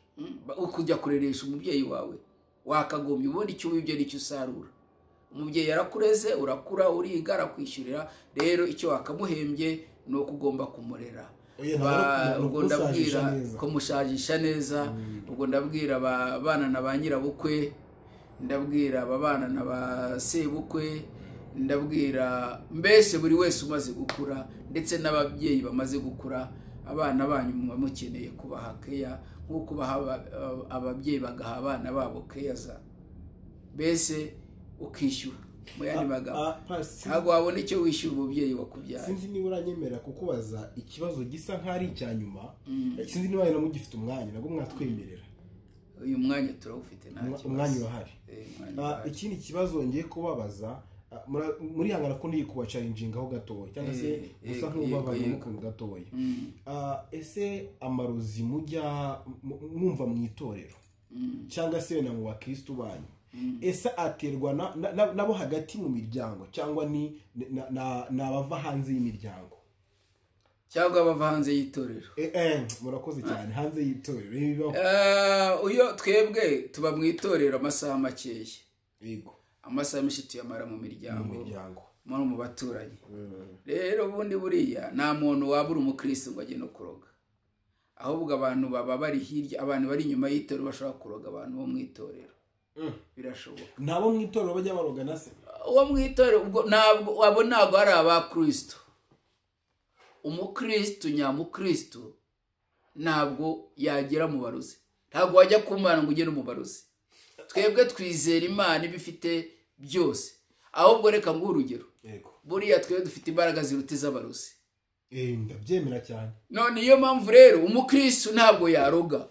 ukujya kureresha umubyeyi wawe wakagombye ubundi icyo wibye nicyo usarura. Umubyeyi yarakureze urakura, uriga, arakwishyurira. Rero icyo wakamuhembye ni uko ugomba kumurera. Ubwo ndabwira ko mushajisha neza. Ubwo ndabwira abana na ba nyirabukwe, ndabwira abana na ba sebukwe, ndabwira mbese buri wese umaze gukura, ndetse n'ababyeyi bamaze gukura. Abana banyu mukeneye kubaha keya nk'uko ababyeyi bagaha abana babo keya za mbese ukishyura. Mu yandi magambo ntabwo wabona icyo wishyura umubyeyi wakubyaye. Sinzi niba uranyemera kukubaza ikibazo gisa nk'ari icya-nyuma. Sinzi niba na mugifite umwanya nabwo mwatwemerera. Uyu mwanya turawufite umwanya urahari. Ikindi kibazo ngiye kubabaza, muri hangana ko ndi kubacaringinga ho gatoya cyangwa se gusa nk'ubabanye mu gatoya. Ese amarozi mujya mwumva mu itorero cyangwa se na mu bakristo banyu, ese aterwa nabo hagati mu miryango cyangwa ni nabava hanze y'imiryango cyangwa bava hanze y'itorero? Murakoze cyane. Hanze y'itorero uyo twebwe tuba mu itorero amasaha makeya. Yego. Amasaha menshi tuyamara mu miryango mu baturanyi. Rero ubundi buriya nta muntu wabura umukristo ngo ajye no kuroga, ahubwo abantu baba bari hirya, abantu bari inyuma y'itorero bashaka kuroga abantu bo mu itorero. birashoboka. nabo mu itorero bajya barogana se? Uwo mu itorero ubwo ntabwo ari abakristo. Umukristo nyamukristo ntabwo yagera mu barozi, ntabwo wajya ku Mana ngo ugere mu barozi. Twebwe twizera Imana ibifite byose. Ahubwo reka nguhe urugero, buriya twebwe dufite imbaraga ziruta iz'abarozi. Ndabyemera cyane. None iyo mpamvu rero umukristo ntabwo yaroga,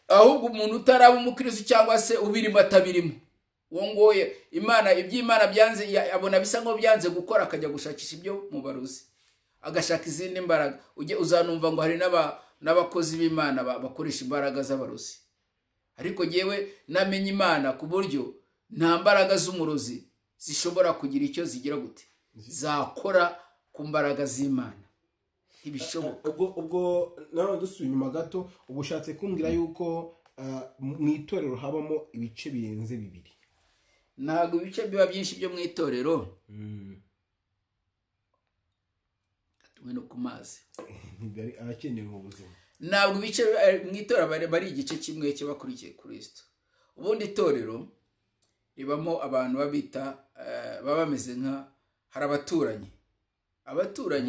ahubwo umuntu utaraba umukristo cyangwa se ubirimo atabirimo, uwo ngoye Imana iby'Imana byanze abona bisa nko byanze gukora, akajya gushakisha ibyo mu barozi, agashaka izindi mbaraga. Uzanumva ngo hari n'abakozi b'Imana bakoresha imbaraga z'abarozi. Ariko jewe namenye Imana ku buryo nta mbaraga z'umurozi zishobora kugira icyo zigira gute zakora ku mbaraga z'Imana. Ibishoboka. Ubwo nawe dusuye inyuma gato, ubushatse kumbwira yuko mu itorero habamo ibice birenze 2. Ntabwo ibice biba byinshi byo mu itorero. Tumwe no ku mazi. Ntibari abakeneye mu buzima. Ntabwo ibice mu itorero bari igice kimwe cy'abakurikiye Kristo. Ubundi itorero ribamo abantu babita baba bameze nka hari abaturanyi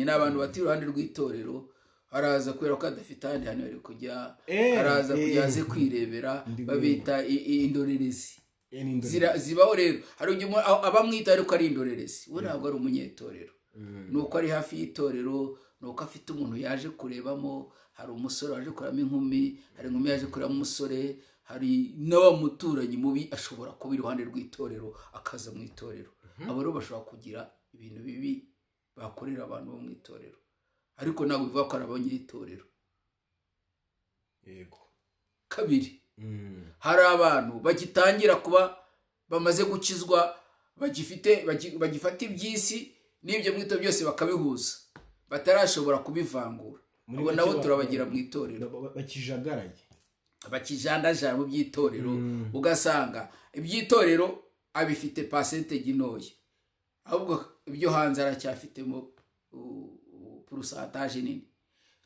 ni abantu bati iruhande rw'itorero, haraza kubera ko adafite ahandi hantu bari kujya, haraza kujya aze kwirebera, babita indorerezi. Zibaho rero, hari abamwita ariko ari indorerezi, we ntabwo ari umunyetorero. Nuko ari hafi y'itorero, nuko afite umuntu yaje kurebamo, hari umusore waje kuramo inkumi, hari inkumi yaje kuramo umusore, hari n'abamuturanyi mubi ashobora kuba iruhande rw'itorero akaza mu itorero. Abo rero bashobora kugira ibintu bibi bakorera abantu bo mu itorero, ariko ntabwo bivuga ko ari abanyitorero. Yego. Kabiri, hari abantu bagitangira kuba bamaze gukizwa, bagifata iby'isi n'ibyo mwito byose bakabihuza, batarashobora kubivangura. Abo nabo turabagira mu itorero, bakijandajara mu by'itorero. Ugasanga iby'itorero abifite percentage ntoya, ahubwo ibyo hanze aracyafitemo pourcentage nini.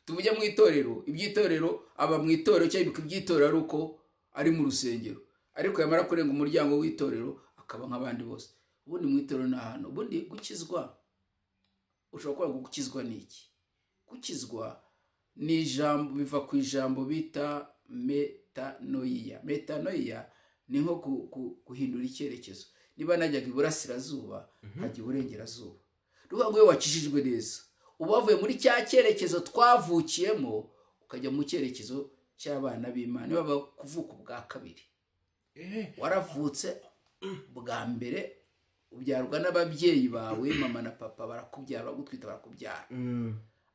Tubujya mu itorero, iby'itorero aba mu itorero cyangwa iby'itorero ari uko ari mu rusengero, ariko yamara kurenga umuryango w'itorero akaba nk'abandi bose. Ubundi mu itorero ni ahantu. Ubundi gukizwa, ushobora kuba gukizwa n'iki? Gukizwa ni ijambo, biva ku ijambo bita metanoia. Metanoia ni nko guhindura icyerekezo. Niba najyaga iburasirazuba hajya iburengerazuba. Ruvuga ngo iyo wakijijwe neza, ubavuye muri cya cyerekezo twavukiyemo ukajya mu cyerekezo cy'abana b'Imana. Niba kuvuka ubwa kabiri, waravutse bwa mbere, ubyarwa n'ababyeyi bawe, mama na papa barakubyara, bagutwita barakubyara,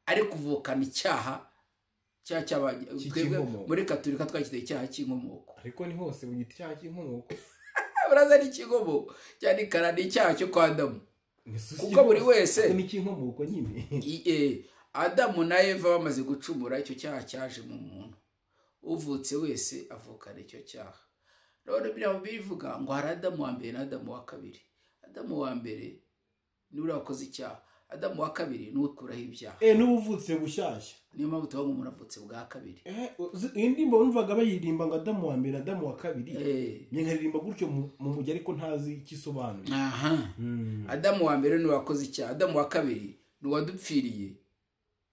ariko uvukana icyaha twebwe muri Katolika twakitaye icyaha cy'inkomoko. Ariko ni hose mu giti cyaha cy'inkomoko. Uraza ni cy'inkomoko cyane karani icyaha cyo kwa Adamu, kuko buri wese ni cy'inkomoko nyine. Adamu na Eva bamaze gucumura, icyo cyaha cyaje mu muntu. Uvutse wese avukana icyo cyaha. None bivuga ngo hari Adamu wa mbere na Adamu wa kabiri. Adamu wa mbere ni uri wakoze icyaha, Adamu wa kabiri ni ukuraho ibyaha. N'ubuvutse bushyashya. Niyo mpamvu tuvuga ngo umuntu avutse bwa kabiri. Indirimbo bumvaga bayirimba ngo Adamu wa mbere, Adamu wa kabiri. Nkaririmba gutyo mu mujyi ariko ntazi ikisobanuro. Adamu wa mbere ni wakoze icyaha, Adamu wa kabiri ni wadupfiriye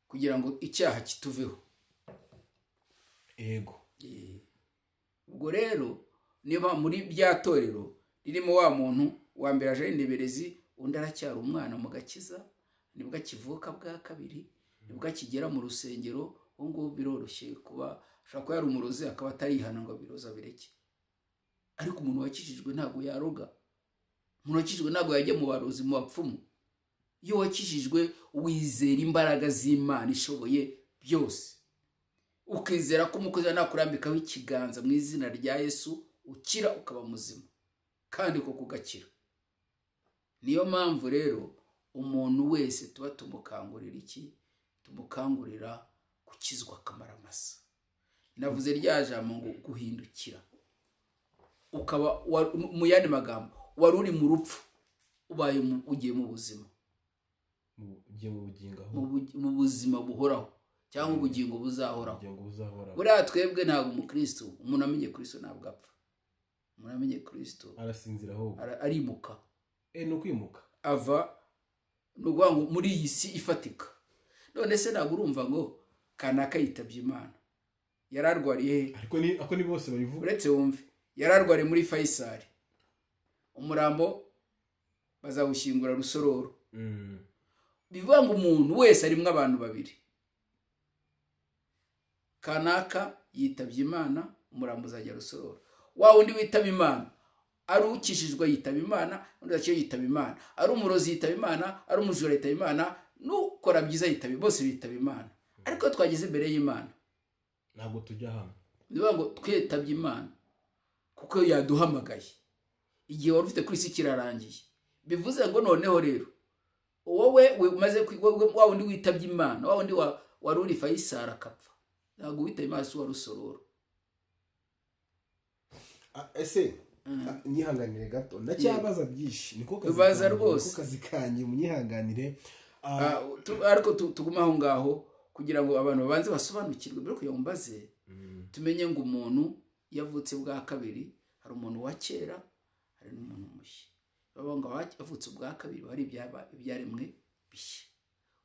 kugira ngo icyaha kituveho. Yego. Ubwo rero niba muri bya torero ririmo wa muntu wa mbere aje indeberezi, undi aracyari umwana mu gakiza, nibwo akivuka bwa kabiri, nibwo akigera mu rusengero. Ngo biroroshye kuba ashaka ko yari umurozi akaba atarihana ngo biroza bireke. Ariko umuntu wakijijwe ntabwo yaroga, umuntu wakijijwe ntabwo yajya mu barozi, mu bapfumu. Iyo wakijijwe wizera imbaraga z'Imana ishoboye byose, ukizera ko umukozi nakurambikaho ikiganza mu izina rya Yesu ukira ukaba muzima, kandi ko kugakira. Niyo mpamvu rero umuntu wese tuba tumukangurira iki? Tumukangurira gukizwa akamaramaza. Navuze rya jambo ngo guhindukira, ukaba mu yandi magambo wari uri mu rupfu ubaye ugiye mu buzima, mu buzima buhoraho cyangwa ubugingo buzahoraho. Buriya twebwe ntabwo umukristo, umuntu amenye Kristo ntabwo apfa. muramenye Kristo arasinzira ahubwo arimuka no kwimuka ava n'ubwo ngo muri iyi si ifatika. None se ntabwo urumva ngo kanaka yitabye Imana yararwariye ariko ni bose babivuga uretse wumve yararwariye muri Faisal umurambo bazawushyingura Rusororo. Bivuga ngo umuntu wese arimwe abantu babiri, kanaka yitabye Imana umurambo uzajya Rusororo, wa undi witaba Imana ari ukishijwe yitaba Imana, undi aciye yitaba Imana, ari umurozi yitaba Imana, ari umujura yitaba Imana, n'ukora byiza yitaba, bose bitaba Imana. Ariko twageze imbere y'Imana ntabwo tujya hamwe. Bivuga ngo twitabye Imana kuko yaduhamagaye, igihe wari ufite kuri isi kirarangiye. Bivuze ngo noneho rero wowe umaze wa wundi witabye Imana, wa wundi wari uri Faisal akapfa, ntabwo witaba Imana si wa Rusororo. Ese nyihanganire gato ndacyabaza byinshi, niko kazi kanye munyihanganire. Ariko tuguma aho ngaho kugira ngo abantu babanze basobanukirwe mbere kuyo mbaze tumenye ngo umuntu yavutse bwa kabiri, hari umuntu wa kera hari n'umuntu mushya. Babanga wavutse bwa kabiri bari ibyaremwe bishya,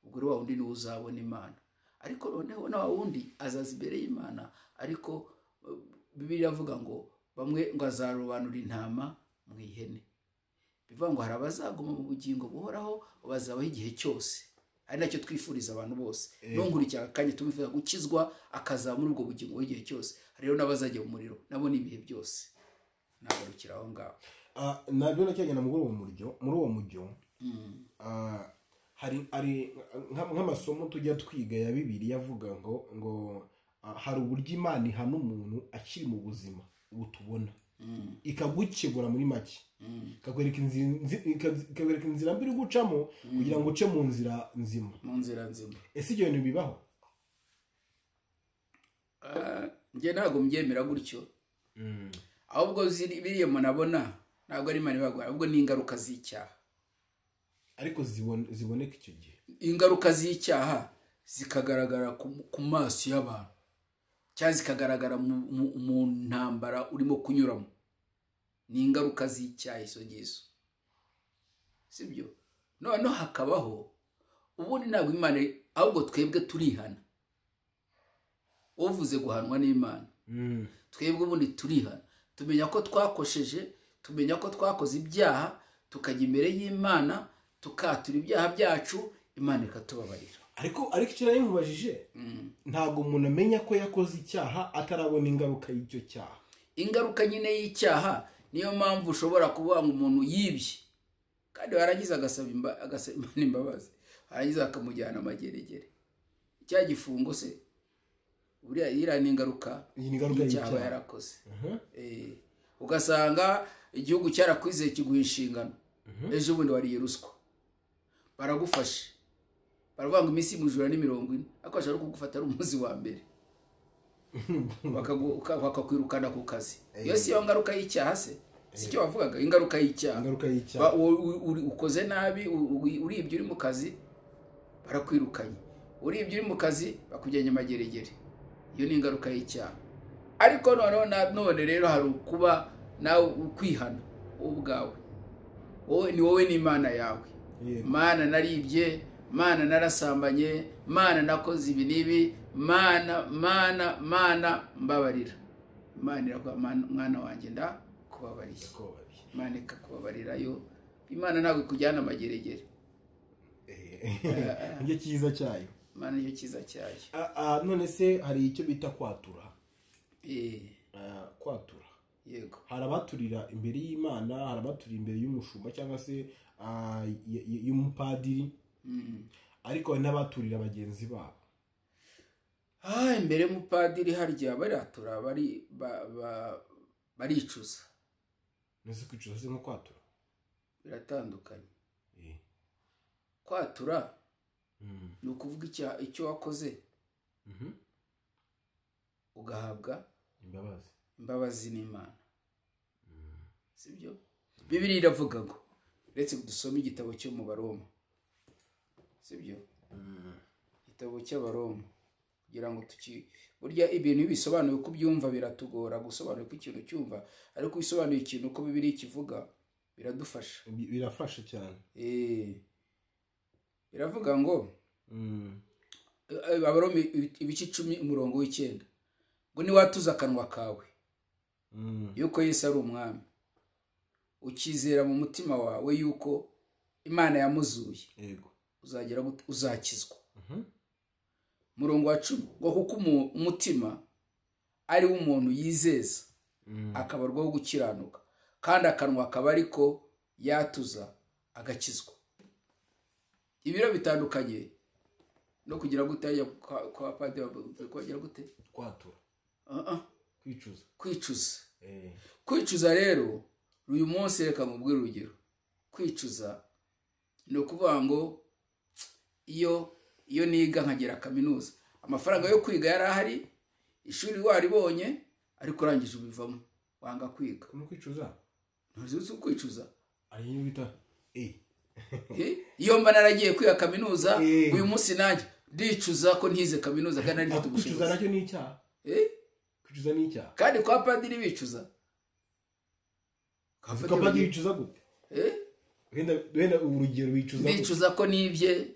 ubwo rero wundi ni uzabona Imana. Ariko noneho na wundi azaza imbere y'Imana, ariko Bibiliya avuga ngo bamwe ngo azarobanura intama mu ihene. Bivuga ngo hari abazaguma mu bugingo buhoraho bazabaho igihe cyose, ari nacyo twifuriza abantu bose. Nongurikira kanye tumifuza gukizwa akaza muri ubwo bugingo igihe cyose. Rero nabazajya mu muriro nabo ni ibihe byose. Nagarukira aho ngaho. Nabyo nacyagenda muri uwo mujyo hari nk'amasomo tujya twiga ya Bibiliya avuga ngo hari uburyo Imana ihana umuntu akiri mu buzima ubu tubona, ikagukegura muri make, ikakwereka inzira mbi uri gucamo kugira ngo uce mu nzira nzima. Ese ibyo bintu bibaho? Njye ntabwo mbyemera gutyo, ahubwo biriya munabona ntabwo ari Imana ibagwa, ahubwo ni ingaruka z'icyaha. Ariko ziboneka icyo gihe ingaruka z'icyaha zikagaragara ku maso y'abantu, cyangwa zikagaragara mu ntambara urimo kunyuramo. Ni ingaruka z'icyaha izo ngizo, sibyo? Noneho hakabaho ubundi ntabwo Imana, ahubwo twebwe turihana. Uvuze guhanwa n'Imana, twebwe ubundi turihana, tumenya ko twakosheje, tumenya ko twakoze ibyaha, tukajya imbere y'Imana tukatura ibyaha byacu, Imana ikatubabarira. Ariko icyo nari nkubajije, ntabwo umuntu amenya ko yakoze icyaha atarabona ingaruka y'icyo cyaha. Ingaruka nyine y'icyaha niyo mpamvu ushobora kuvuga ngo umuntu yibye kandi warangiza agasaba Imana imbabazi, warangiza akamujyana amageregere. Icya gifungo se buriya iriya ni ingaruka y'icyaha yarakoze. Ugasanga igihugu cyarakwizeye kiguha inshingano, ejo bundi wariye ruswa, baragufashe, baravuga ngo iminsi y'umujura ni 40, ariko bashaka kugufata ari umunsi wa mbere bakakwirukana ku kazi. Iyo si yo ngaruka y'icyaha se? Si cyo wavugaga ingaruka y'icyaha? Ukoze nabi, uribye uri mu kazi barakwirukanye, uribye uri mu kazi bakujyanye amageregere. Iyo ni ingaruka y'icyaha. Ariko none rero hari kuba nawe ukwihana ubwawe. Ni wowe n'Imana yawe. Mana naribye, Mana narasambanye, Mana nakoze ibi nibi, Mana mbabarira. Imana iravuga mwana wanjye ndakubabariye. Imana ikakubabarira yo. Imana ntabwo ikujyana amageregere. Njye cyiza cyayo. Imana yo cyiza cyayo. None se hari icyo bita kwatura? Kwatura. Yego. Hari abaturira imbere y'Imana, hari abaturira imbere y'umushumba cyangwa se y'umupadiri. Ariko hari n'abaturira bagenzi babo. Imbere y'umupadiri harya baratura baricuza. Nese kwicuza se nko kwatura? Biratandukanye. Kwatura ni ukuvuga icyo wakoze ugahabwa imbabazi n'Imana. Sibyo? Bibiliya iravuga ngo uretse dusoma igitabo cyo mu Baroma, sibyo? Igitabo cy'Abaroma kugira ngo burya ibintu bisobanuye uko byumva biratugora gusobanura ko ikintu cyumva, ariko bisobanuye ikintu uko Bibiliya kivuga biradufasha, birafasha cyane. biravuga ngo Abaroma ibice 10 umurongo w'9 ngo niwatuza akanwa kawe yuko Yesu ari umwami, ukizera mu mutima wawe yuko Imana yamuzuye, yego uzagera uzakizwa. Murongo wa 10 ngo kuko umutima ari w'umuntu yizeza akabarwaho gukiranuka, kandi akanwa akaba ariko yatuza agakizwa. Ibiro bitandukanye no kugira gute kwa padiri kwagira gute kwatura kwicuza rero uyu munsi reka mubwire urugero. Kwicuza no kuvuga ngo iyo niga nkagera kaminuza, amafaranga yo kwiga yari ahari, ishuri waribonye, ariko urangije ubivamo wanga kwiga. no kwicuza ntuzi kwicuza ari bita iyo mba naragiye kwiga kaminuza uyu munsi nanjye ndicuza ko ntize kaminuza kandi ari mfite ubushobozi. Kwicuza nacyo ni icyaha. Kwicuza ni icyaha. Kandi kwa padiri bicuza. Kwa padiri bicuza gute? Wenda urugero bicuza gute? Ndicuza ko nibye,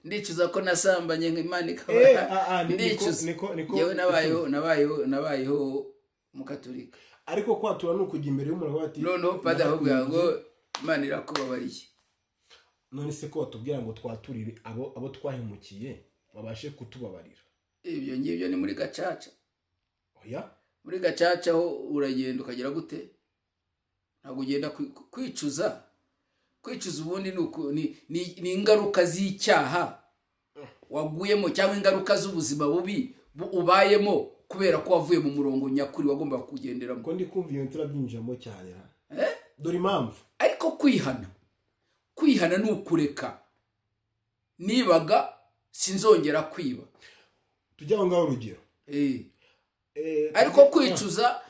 ndicuza ko nasambanye nk'Imana ikaba. Ndicuza. Yewe nabayeho mu Katolika. Ariko kwatura no kujya imbere y'umuntu bati no padiri ahubwo ngo Imana irakubabariye. None se ko watubwira ngo twaturire abo twahemukiye babashe kutubabarira? Ibyo ngibyo ni muri gacaca. Oya, muri gacaca ho uragenda ukagira gute? Ntabwo ugenda kwicuza. Kwicuza ubundi ni ingaruka z'icyaha waguyemo, cyangwa ingaruka z'ubuzima bubi ubayemo kubera ko wavuye mu murongo nyakuri wagomba kugenderamo. Ko ndi kumva iyo turabyinjamo cyane dore impamvu. Ariko kwihana ni ukureka, nibaga sinzongera kwiba. Tujya ngaho urugero. Ariko kwicuza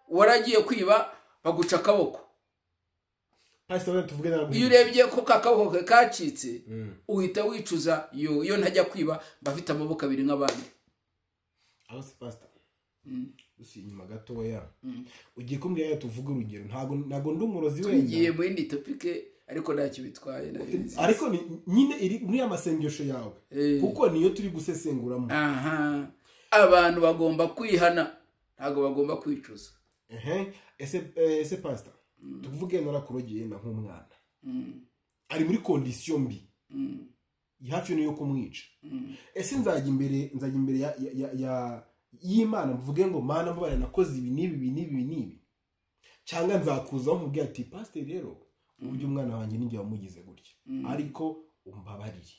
waragiye kwiba baguca akaboko. Pastor tuvuge ntabwo. Iyo urebye ko kakaboko kacitse uhita wicuza yo ntajya kwiba bafite amaboko abiri nk'abandi. Aho se pastor. Usi inyuma gatoya. Ugiye kumbwira tuvuge urugero. Ntago ndi umurozi wenda. Tugiye mu indi topic ariko ntacyo bitwaye nabizi. Ariko nyine iri muri amasengesho yawe. Kuko niyo turi gusesenguramo. Abantu bagomba kwihana, ntago bagomba kwicuza. Ese pastor tuvuge narakurogiye na nk'umwana ari muri condition mbi hafi no yo kumwica. Ese nzajya imbere ya y'Imana mvuge ngo Mana mbabare nakoze ibi nibi cyangwa nzakuzaho mubwira ati pastor rero uburyo umwana wanjye ninjye wamugize gutya ariko umbabarire.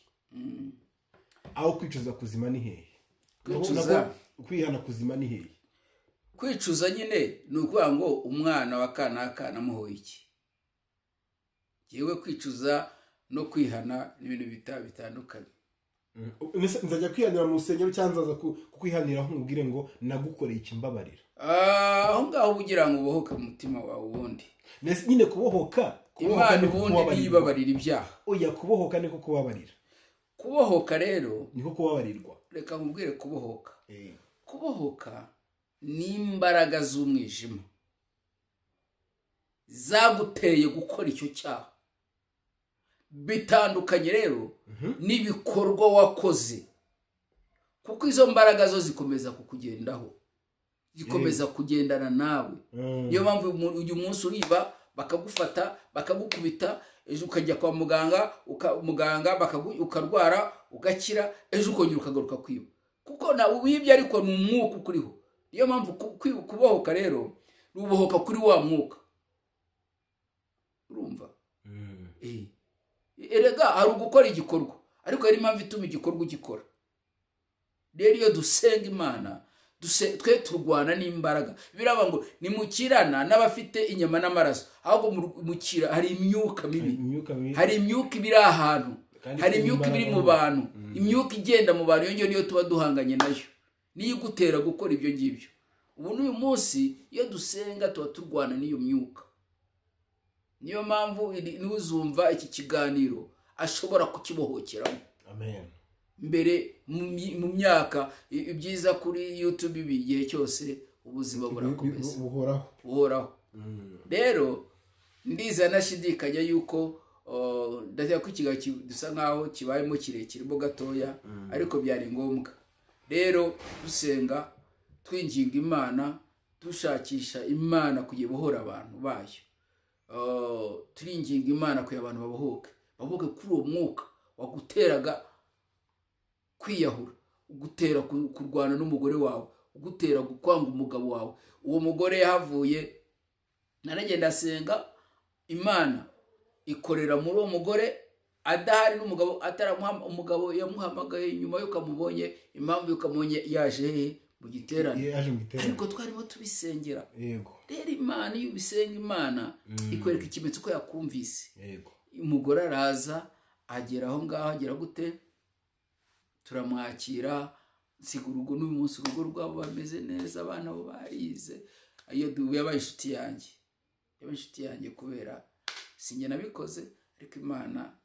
Aho kwicuza kuzima ni hehe? Kwihana kuzima ni hehe? Kwicuza nyine ni ukuvuga ngo umwana wa kanaka namuhoye iki. Yewe kwicuza no kwihana n'ibintu bitandukanye. Nzajya kwihanira mu rusengero cyangwa nzaza kukwihanira aho nkubwire ngo nagukoreye iki mbabarira. Aho ngaho ugira ngo ubohoke mu mutima wawe ubundi. Nyine kubohoka Imana ubundi yibabarira ibyaha. Oya, kubohoka niko kubabarira. Kubohoka rero niko kubabarirwa. Reka nkubwire kubohoka. Kubohoka ni imbaraga z'umwijima zaguteye gukora icyo cyaha. Bitandukanye rero n'ibikorwa wakoze, kuko izo mbaraga zo zikomeza kukugendaho, zikomeza kugendana nawe. Niyo mpamvu uyu munsi uriba bakagufata bakagukubita, ejo ukajya kwa muganga ukarwara ugakira, ejo ukongera ukagaruka kwiba, kuko nawe wibye ariko ni umwuka ukuriho. Niyo mpamvu kubohoka rero rubohoka kuri wa mwuka. Urumva? Erega hari ugukora igikorwa, ariko hari impamvu ituma igikorwa ugikora. Rero iyo dusenga Imana twe turwana n'imbaraga. Biraba ngo nimukirana n'abafite inyama n'amaraso, ahubwo mukira hari imyuka mibi. Hari imyuka ibiri ahantu, hari imyuka ibiri mu bantu, imyuka igenda mu bantu. Iyo niyo tuba duhanganye nayo, niyo igutera gukora ibyo ngibyo. Ubu n'uyu munsi iyo dusenga tuba turwana n'iyo myuka. Niyo mpamvu n'uzumva iki kiganiro ashobora kukibohokeramo. Amen. mbere mu myaka ibyiza kuri YouTube ibi igihe cyose ubuzima burakomeza buhoraho. Rero ndiza nashidikanya yuko ndashaka ko ikiganiro dusa nkaho kibayemo kirekiremo gatoya, ariko byari ngombwa. Rero dusenga twinginga Imana, dushakisha Imana kugiye bohora abantu bayo. Turinginga Imana kugira abantu babohoke kuri uwo mwuka waguteraga kwiyahura, ugutera kurwana n'umugore wawe, ugutera kwanga umugabo wawe. Uwo mugore yahavuye, naragenda asenga Imana ikorera muri uwo mugore adahari, n'umugabo ataramuha, umugabo yamuhamagaye nyuma yuko amubonye, impamvu yuko amubonye yaje mu giterane, ariko twarimo tubisengera. Rero Imana, iyo ubisenga Imana ikwereka ikimenyetso ko yakumvise. Umugore araza, agera aho ngaho, agera gute, turamwakira, nsiga urugo. n'uyu munsi urugo rwabo bameze neza, abana bo barize. Iyo yabaye inshuti yanjye kubera sinjye nabikoze, ariko Imana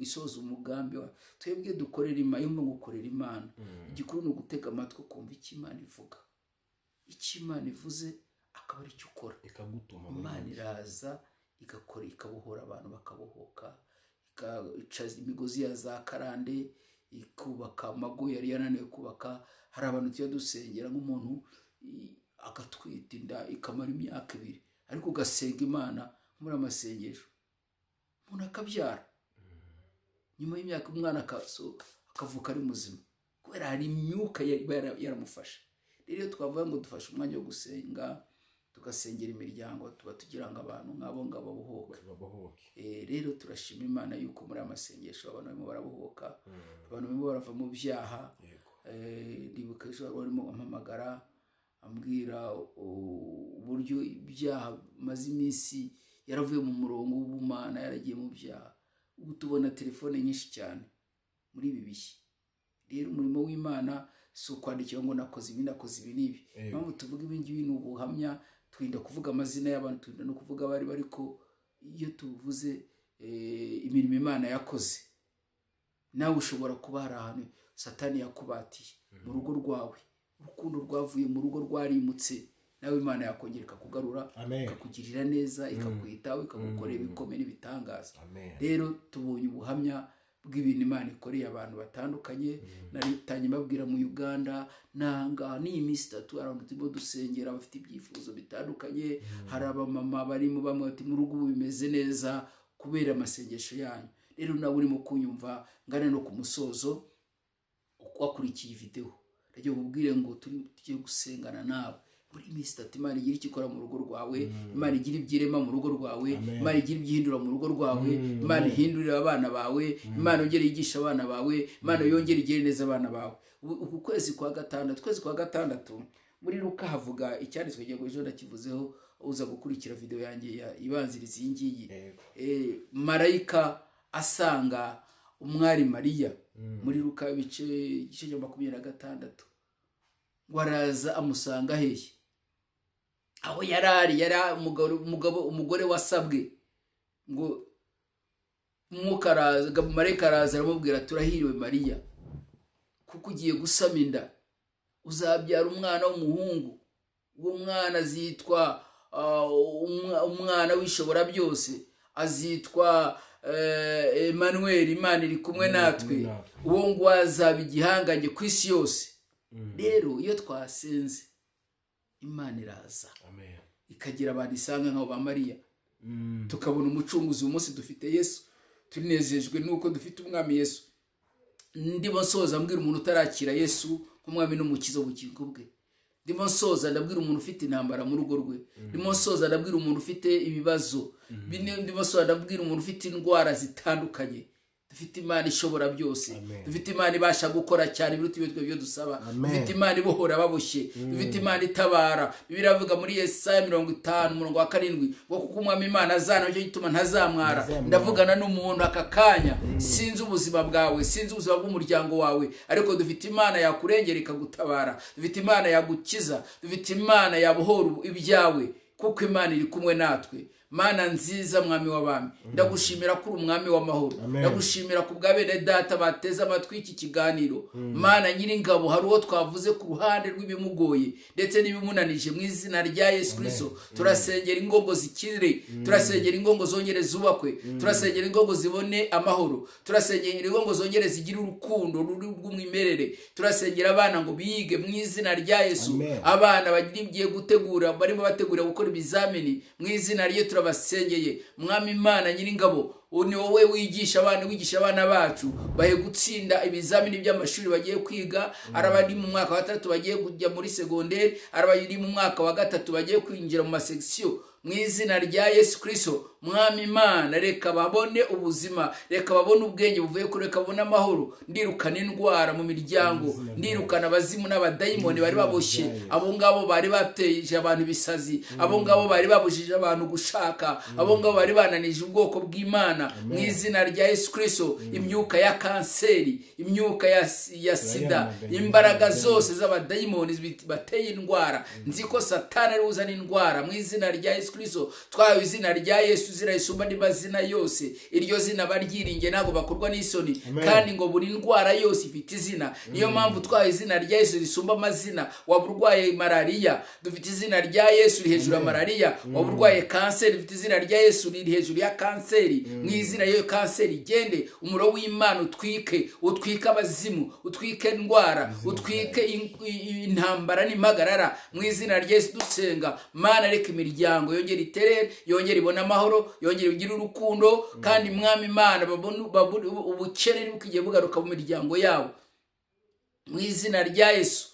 isoza umugambi wa twebwe dukorera Imana. Yo gukorera Imana, igikuru ni ugutega amatwi kumva icyo Imana ivuga. Icyo Imana ivuze akaba ari cyo ukora. Imana iraza igakora, ikabohora abantu bakabohoka, ikaca imigozi ya za karande, ikubaka amago yari yananiwe kubaka. Hari abantu tujya dusengera nk'umuntu agatwita inda ikamara imyaka 2, ariko ugasenga Imana muri amasengesho, umuntu akabyara nyuma y'imyaka, umwana akavuka ari muzima, kubera hari imyuka yaramufasha. Rero twavuga ngo dufashe umwanya wo gusenga, tugasengera imiryango, tuba tugira ngo abantu nk'abo ngabo babohoke. Rero turashima Imana yuko muri amasengesho abantu barimo barabohoka, abantu barimo barava mu byaha. Ndibuka ejo barimo ampamagara ambwira uburyo ibyaha maze iminsi yaravuye mu murongo w'ubumana, yaragiye mu byaha. Ubu tubona telefone nyinshi cyane muri ibi bihe. Rero umurimo w'Imana si ukwandikira ngo nakoze ibi n'ibi. Mpamvu tuvuga ibi ngibi ni ubuhamya, twirinda kuvuga amazina y'abantu, twirinda no kuvuga abari bariko. Iyo tuvuze imirimo Imana yakoze, nawe ushobora kuba hari ahantu Satani yakubatiye mu rugo rwawe, urukundo rwavuye mu rugo rwarimutse, nawe Imana yakongera ikakugarura, ikakugirira neza, ikakwitaho, ikagukorera ibikomeye n'ibitangaza. Rero tubonye ubuhamya bw'ibintu Imana ikoreye abantu batandukanye. Naritanye babwira mu Uganda, nanga ni iminsi 3 abantu turimo dusengera bafite ibyifuzo bitandukanye. Hari abamama barimo bamwe bati mu rugo bimeze neza kubera amasengesho yanyu. Rero nawe urimo kunyumva ngane no ku musozo wakurikiye video, ryo ubwire ngo tugiye gusengana nawe muri iminsi 3. Imana igira icyo ikora mu rugo rwawe, Imana igira ibyirema mu rugo rwawe, Imana igira ibyihindura mu rugo rwawe, Imana ihindurira abana bawe, Imana yongera yigisha abana bawe, Imana yongera igire neza abana bawe. Uku kwezi kwa gatandatu muri Luka havuga icyanditswe giye ejo ndakivuzeho, uza gukurikira video yanjye ibanziriza iyi ngiyi. Marayika asanga umwari Mariya muri Luka igice cya 26, waraza amusanga hehe, aho yari umugore wasabwe ngo Marayika araza aramubwira, turahiriwe Mariya, kuko ugiye gusama inda, uzabyara umwana w'umuhungu. Uwo mwana azitwa umwana w'ishobora byose, azitwa Emmanuel, Imana iri kumwe natwe. Uwo ngo azaba igihangange ku isi yose. Rero iyo twasenze Imana iraza, ikagira abantu isanga nk'abo ba Mariya, tukabona umucunguzi. Uyu munsi dufite Yesu, turinezejwe nuko dufite umwami Yesu. Ndimo soza mbwira umuntu utarakira Yesu nk'umwami n'umukiza w'ubugingo bwe. Ndimo soza ndabwira umuntu ufite intambara mu rugo rwe. Ndimo soza ndabwira umuntu ufite ibibazo. Ndimo soza ndabwira umuntu ufite indwara zitandukanye. Dufite Imana ishobora byose. Dufite Imana ibasha gukora cyane biruta ibyo dusaba. Dufite Imana ibohora baboshye. Dufite Imana itabara. Bibiliya ivuga muri Yesaya 50:7 ngo kuko umwami Imana azana cyo gituma ntazamwara. Ndavugana n'umuntu aka kanya, sinzi ubuzima bwawe, sinzi ubuzima bw'umuryango wawe, ariko dufite Imana yakurengera ikagutabara. Dufite Imana yagukiza. Dufite Imana yabohora ibyawe, kuko Imana iri kumwe natwe. Mana nziza mwami w'abami ndagushimira ko uri umwami w'amahoro ndagushimira ku bwa bene data bateze amatwi iki kiganiro Mana nyiringabo hari uwo twavuze ku ruhande rw'ibimugoye ndetse n'ibimunanije mu izina rya Yesu Kristo turasengera ingongo zikire turasengera ingongo zongere zubakwe turasengera ingongo zibone amahoro turasengera ingongo zongere zigire urukundo rw'umwimerere turasengera abana ngo bige mu izina rya Yesu abana bagiye gutegura barimo bategura gukora ibizamini mu izina rye turabasengeye mwami Imana nyiringabo ni wowe wigisha abana bacu bahe gutsinda ibizamini by'amashuri bagiye kwiga arabari mu mwaka wa 3 bagiye kujya muri secondaire arabari mu mwaka wa 3 bagiye kwinjira mu masection mu izina rya Yesu Kristo mwami Imana reka babone ubuzima reka babone ubwenge buvuye kuri reka babone amahoro ndirukana indwara mu miryango ndirukana abazimu n'abadayimoni bari baboshye abo ngabo bari bateje abantu bisazi abo ngabo bari babujije abantu gushaka abo ngabo bari bananije ubwoko bw'Imana mu izina rya Yesu Kristo imyuka ya kanseri imyuka ya sida imbaraga zose z'abadayimoni bateye indwara nziko satani ari uzana indwara mu izina rya Yesu Kristo twayo izina rya Yesu zirayisumba n'amazina yose iryo zina baryiringe nago bakorwa n'isoni kandi ngo buri ndwara yose ifite izina niyo mpamvu twayo izina rya Yesu risumba amazina waburwaye malaria dufite izina rya Yesu ri hejuru ya malaria waburwaye kanseri dufite izina rya Yesu ri hejuru ya kanseri mu izina yo kanseri gende umuro w'Imana utwike abazimu utwike indwara utwike intambara n'impagarara mu izina rya Yesu dusenga Mana reka imiryango yongera iterere yongera ibona amahoro yongera ugira urukundo kandi mwami Imana babone ubukene bukigiye bugaruka mu miryango yabo mu izina rya Yesu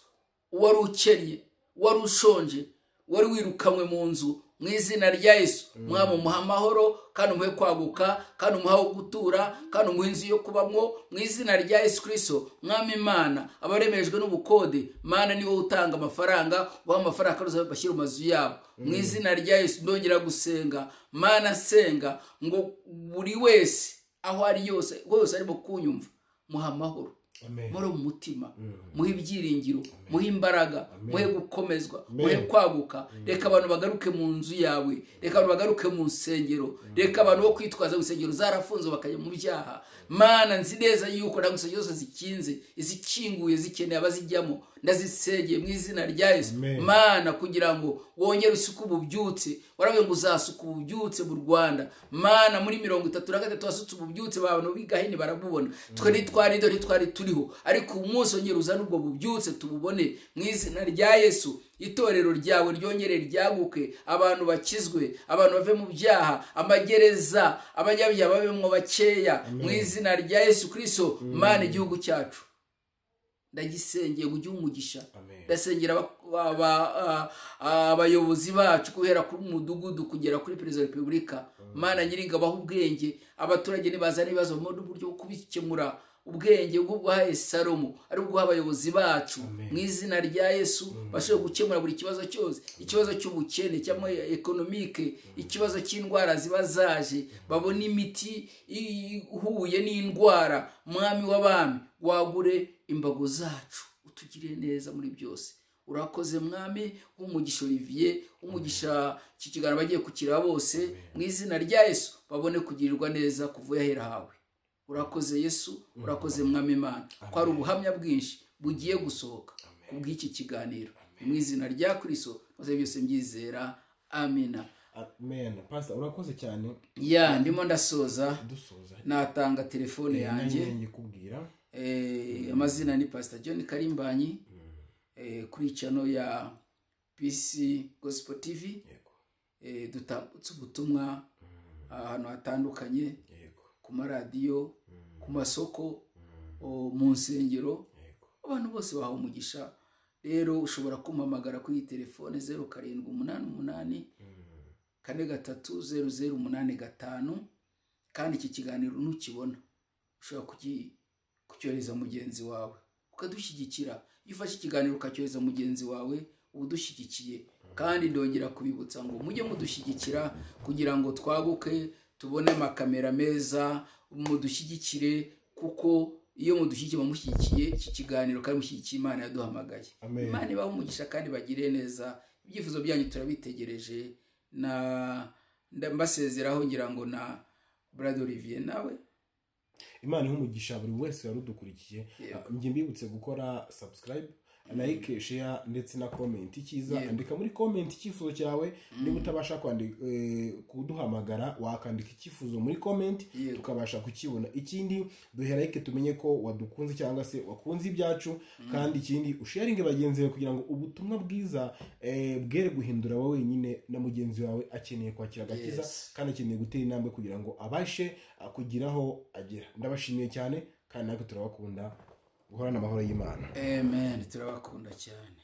wari ukennye wari ushonje wari wirukamwe mu nzu mu izina rya Yesu mwami umuha amahoro kandi umuhe kwaguka kandi umuha gutura kandi umuhe inzu yo kubamwo mu izina rya Yesu Kristo mwami Imana abaremejwe n'ubukode Mana niwo utanga amafaranga wa amafaranga karuza bashyira mazu yabo mu izina rya Yesu ndongera gusenga Mana senga ngo buri wese aho ari yose arimo kunyumva muha amahoro muri umutima muhe ibyiringiro muhe imbaraga muhe gukomezwa muhe kwaguka reka abantu bagaruke mu nzu yawe reka abantu bagaruke mu nsengero reka abantu bo kwitwaza gusengero zarafunze bakajya mu byaha Mana nzi neza yuko nagusengero zose zikinze izikinguye zikeneye abazijyamo ndazisegeye mu izina rya Yesu Mana kugira ngo wongere usuku ububyutse waravuye ngo uzasuka ububyutse mu Rwanda Mana muri 33 wasutse ububyutse abantu bigahini barabubona twe twari turiho ariko umunsi ongera uzana ubwo bubyutse tububone mu izina rya Yesu itorero ryawe ryongere ryaguke abantu bakizwe abantu bave mu byaha amagereza abanyabyaha babemwe bakeya mu izina rya Yesu Kristo Mana igihugu cyacu ndagisengeye ngo ujye umugisha ndasengera abayobozi bacu guhera kuri umudugudu kugera kuri perezida wa repubulika Mana nyiringabo aho ubwenge abaturage nibaza ibibazo mu buryo bwo kubikemura ubwenge bwo guhaye Salomo ari bwo abayobozi bacu mu izina rya Yesu bashobora gukemura buri kibazo cyose ikibazo cy'ubukene cyangwa economique ikibazo cy'indwara zibazaje babona imiti ihuye n'indwara mwami w'abami wagure imbago zacu utugire neza muri byose urakoze mwami umugisha Olivier umugisha kikigana bagiye kukira bose mu izina rya Yesu babone kugirirwa neza kuvuye ahera hawe urakoze Yesu urakoze mwami Imana ko ari ubuhamya bwinshi bugiye gusohoka kubw'iki kiganiro mu izina rya Kristo maze byose mbyizera amina amen pastor urakoze cyane ndimo ndasoza natanga telefone yanjye kubwira amazina ni Pastor John Karimbanyi kuri channel ya PC Gospel TV dutambutse ubutumwa ahantu hatandukanye ku maradiyo ku masoko mu nsengero abantu bose bahawe umugisha rero ushobora kumpamagara kuri telefone 0788 430085 kandi iki kiganiro nukibona ushobora kucyohereza mugenzi wawe ukadushyigikira ifashe ikiganiro ukacyohereza mugenzi wawe udushyigikiye kandi ndongera kubibutsa ngo mujye mudushyigikira kugira ngo twaguke tubone amakamera meza mudushyigikire kuko iyo mudushyigikira mushyigikiye iki kiganiro kandi mushyigikiye Imana yaduhamagaye Imana ibahe umugisha kandi bagire neza ibyifuzo byanyu turabitegereje mbasezeraho ngira ngo na Brother Olivier nawe Imana ihumugisha buri wese warudukurikiye. Njye mbibutse gukora subscribe, like, share ndetse na comment. Ikiza andika muri comment icyifuzo cyawe. Niba utabasha kuduhamagara wakandika icyifuzo muri comment tukabasha kukibona. Ikindi duhe like tumenye ko wadukunze cyangwa se wakunze ibyacu, kandi ikindi usharinge bagenzi bawe kugira ngo ubutumwa bwiza bwere guhindura wowe wenyine na mugenzi wawe akeneye kwakira agakiza kandi akeneye gutera intambwe kugira ngo abashe kugiraho agera. Ndabashimiye cyane kandi natwe turabakunda. Guhorana amahoro y'Imana. Amen. Turabakunda cyane.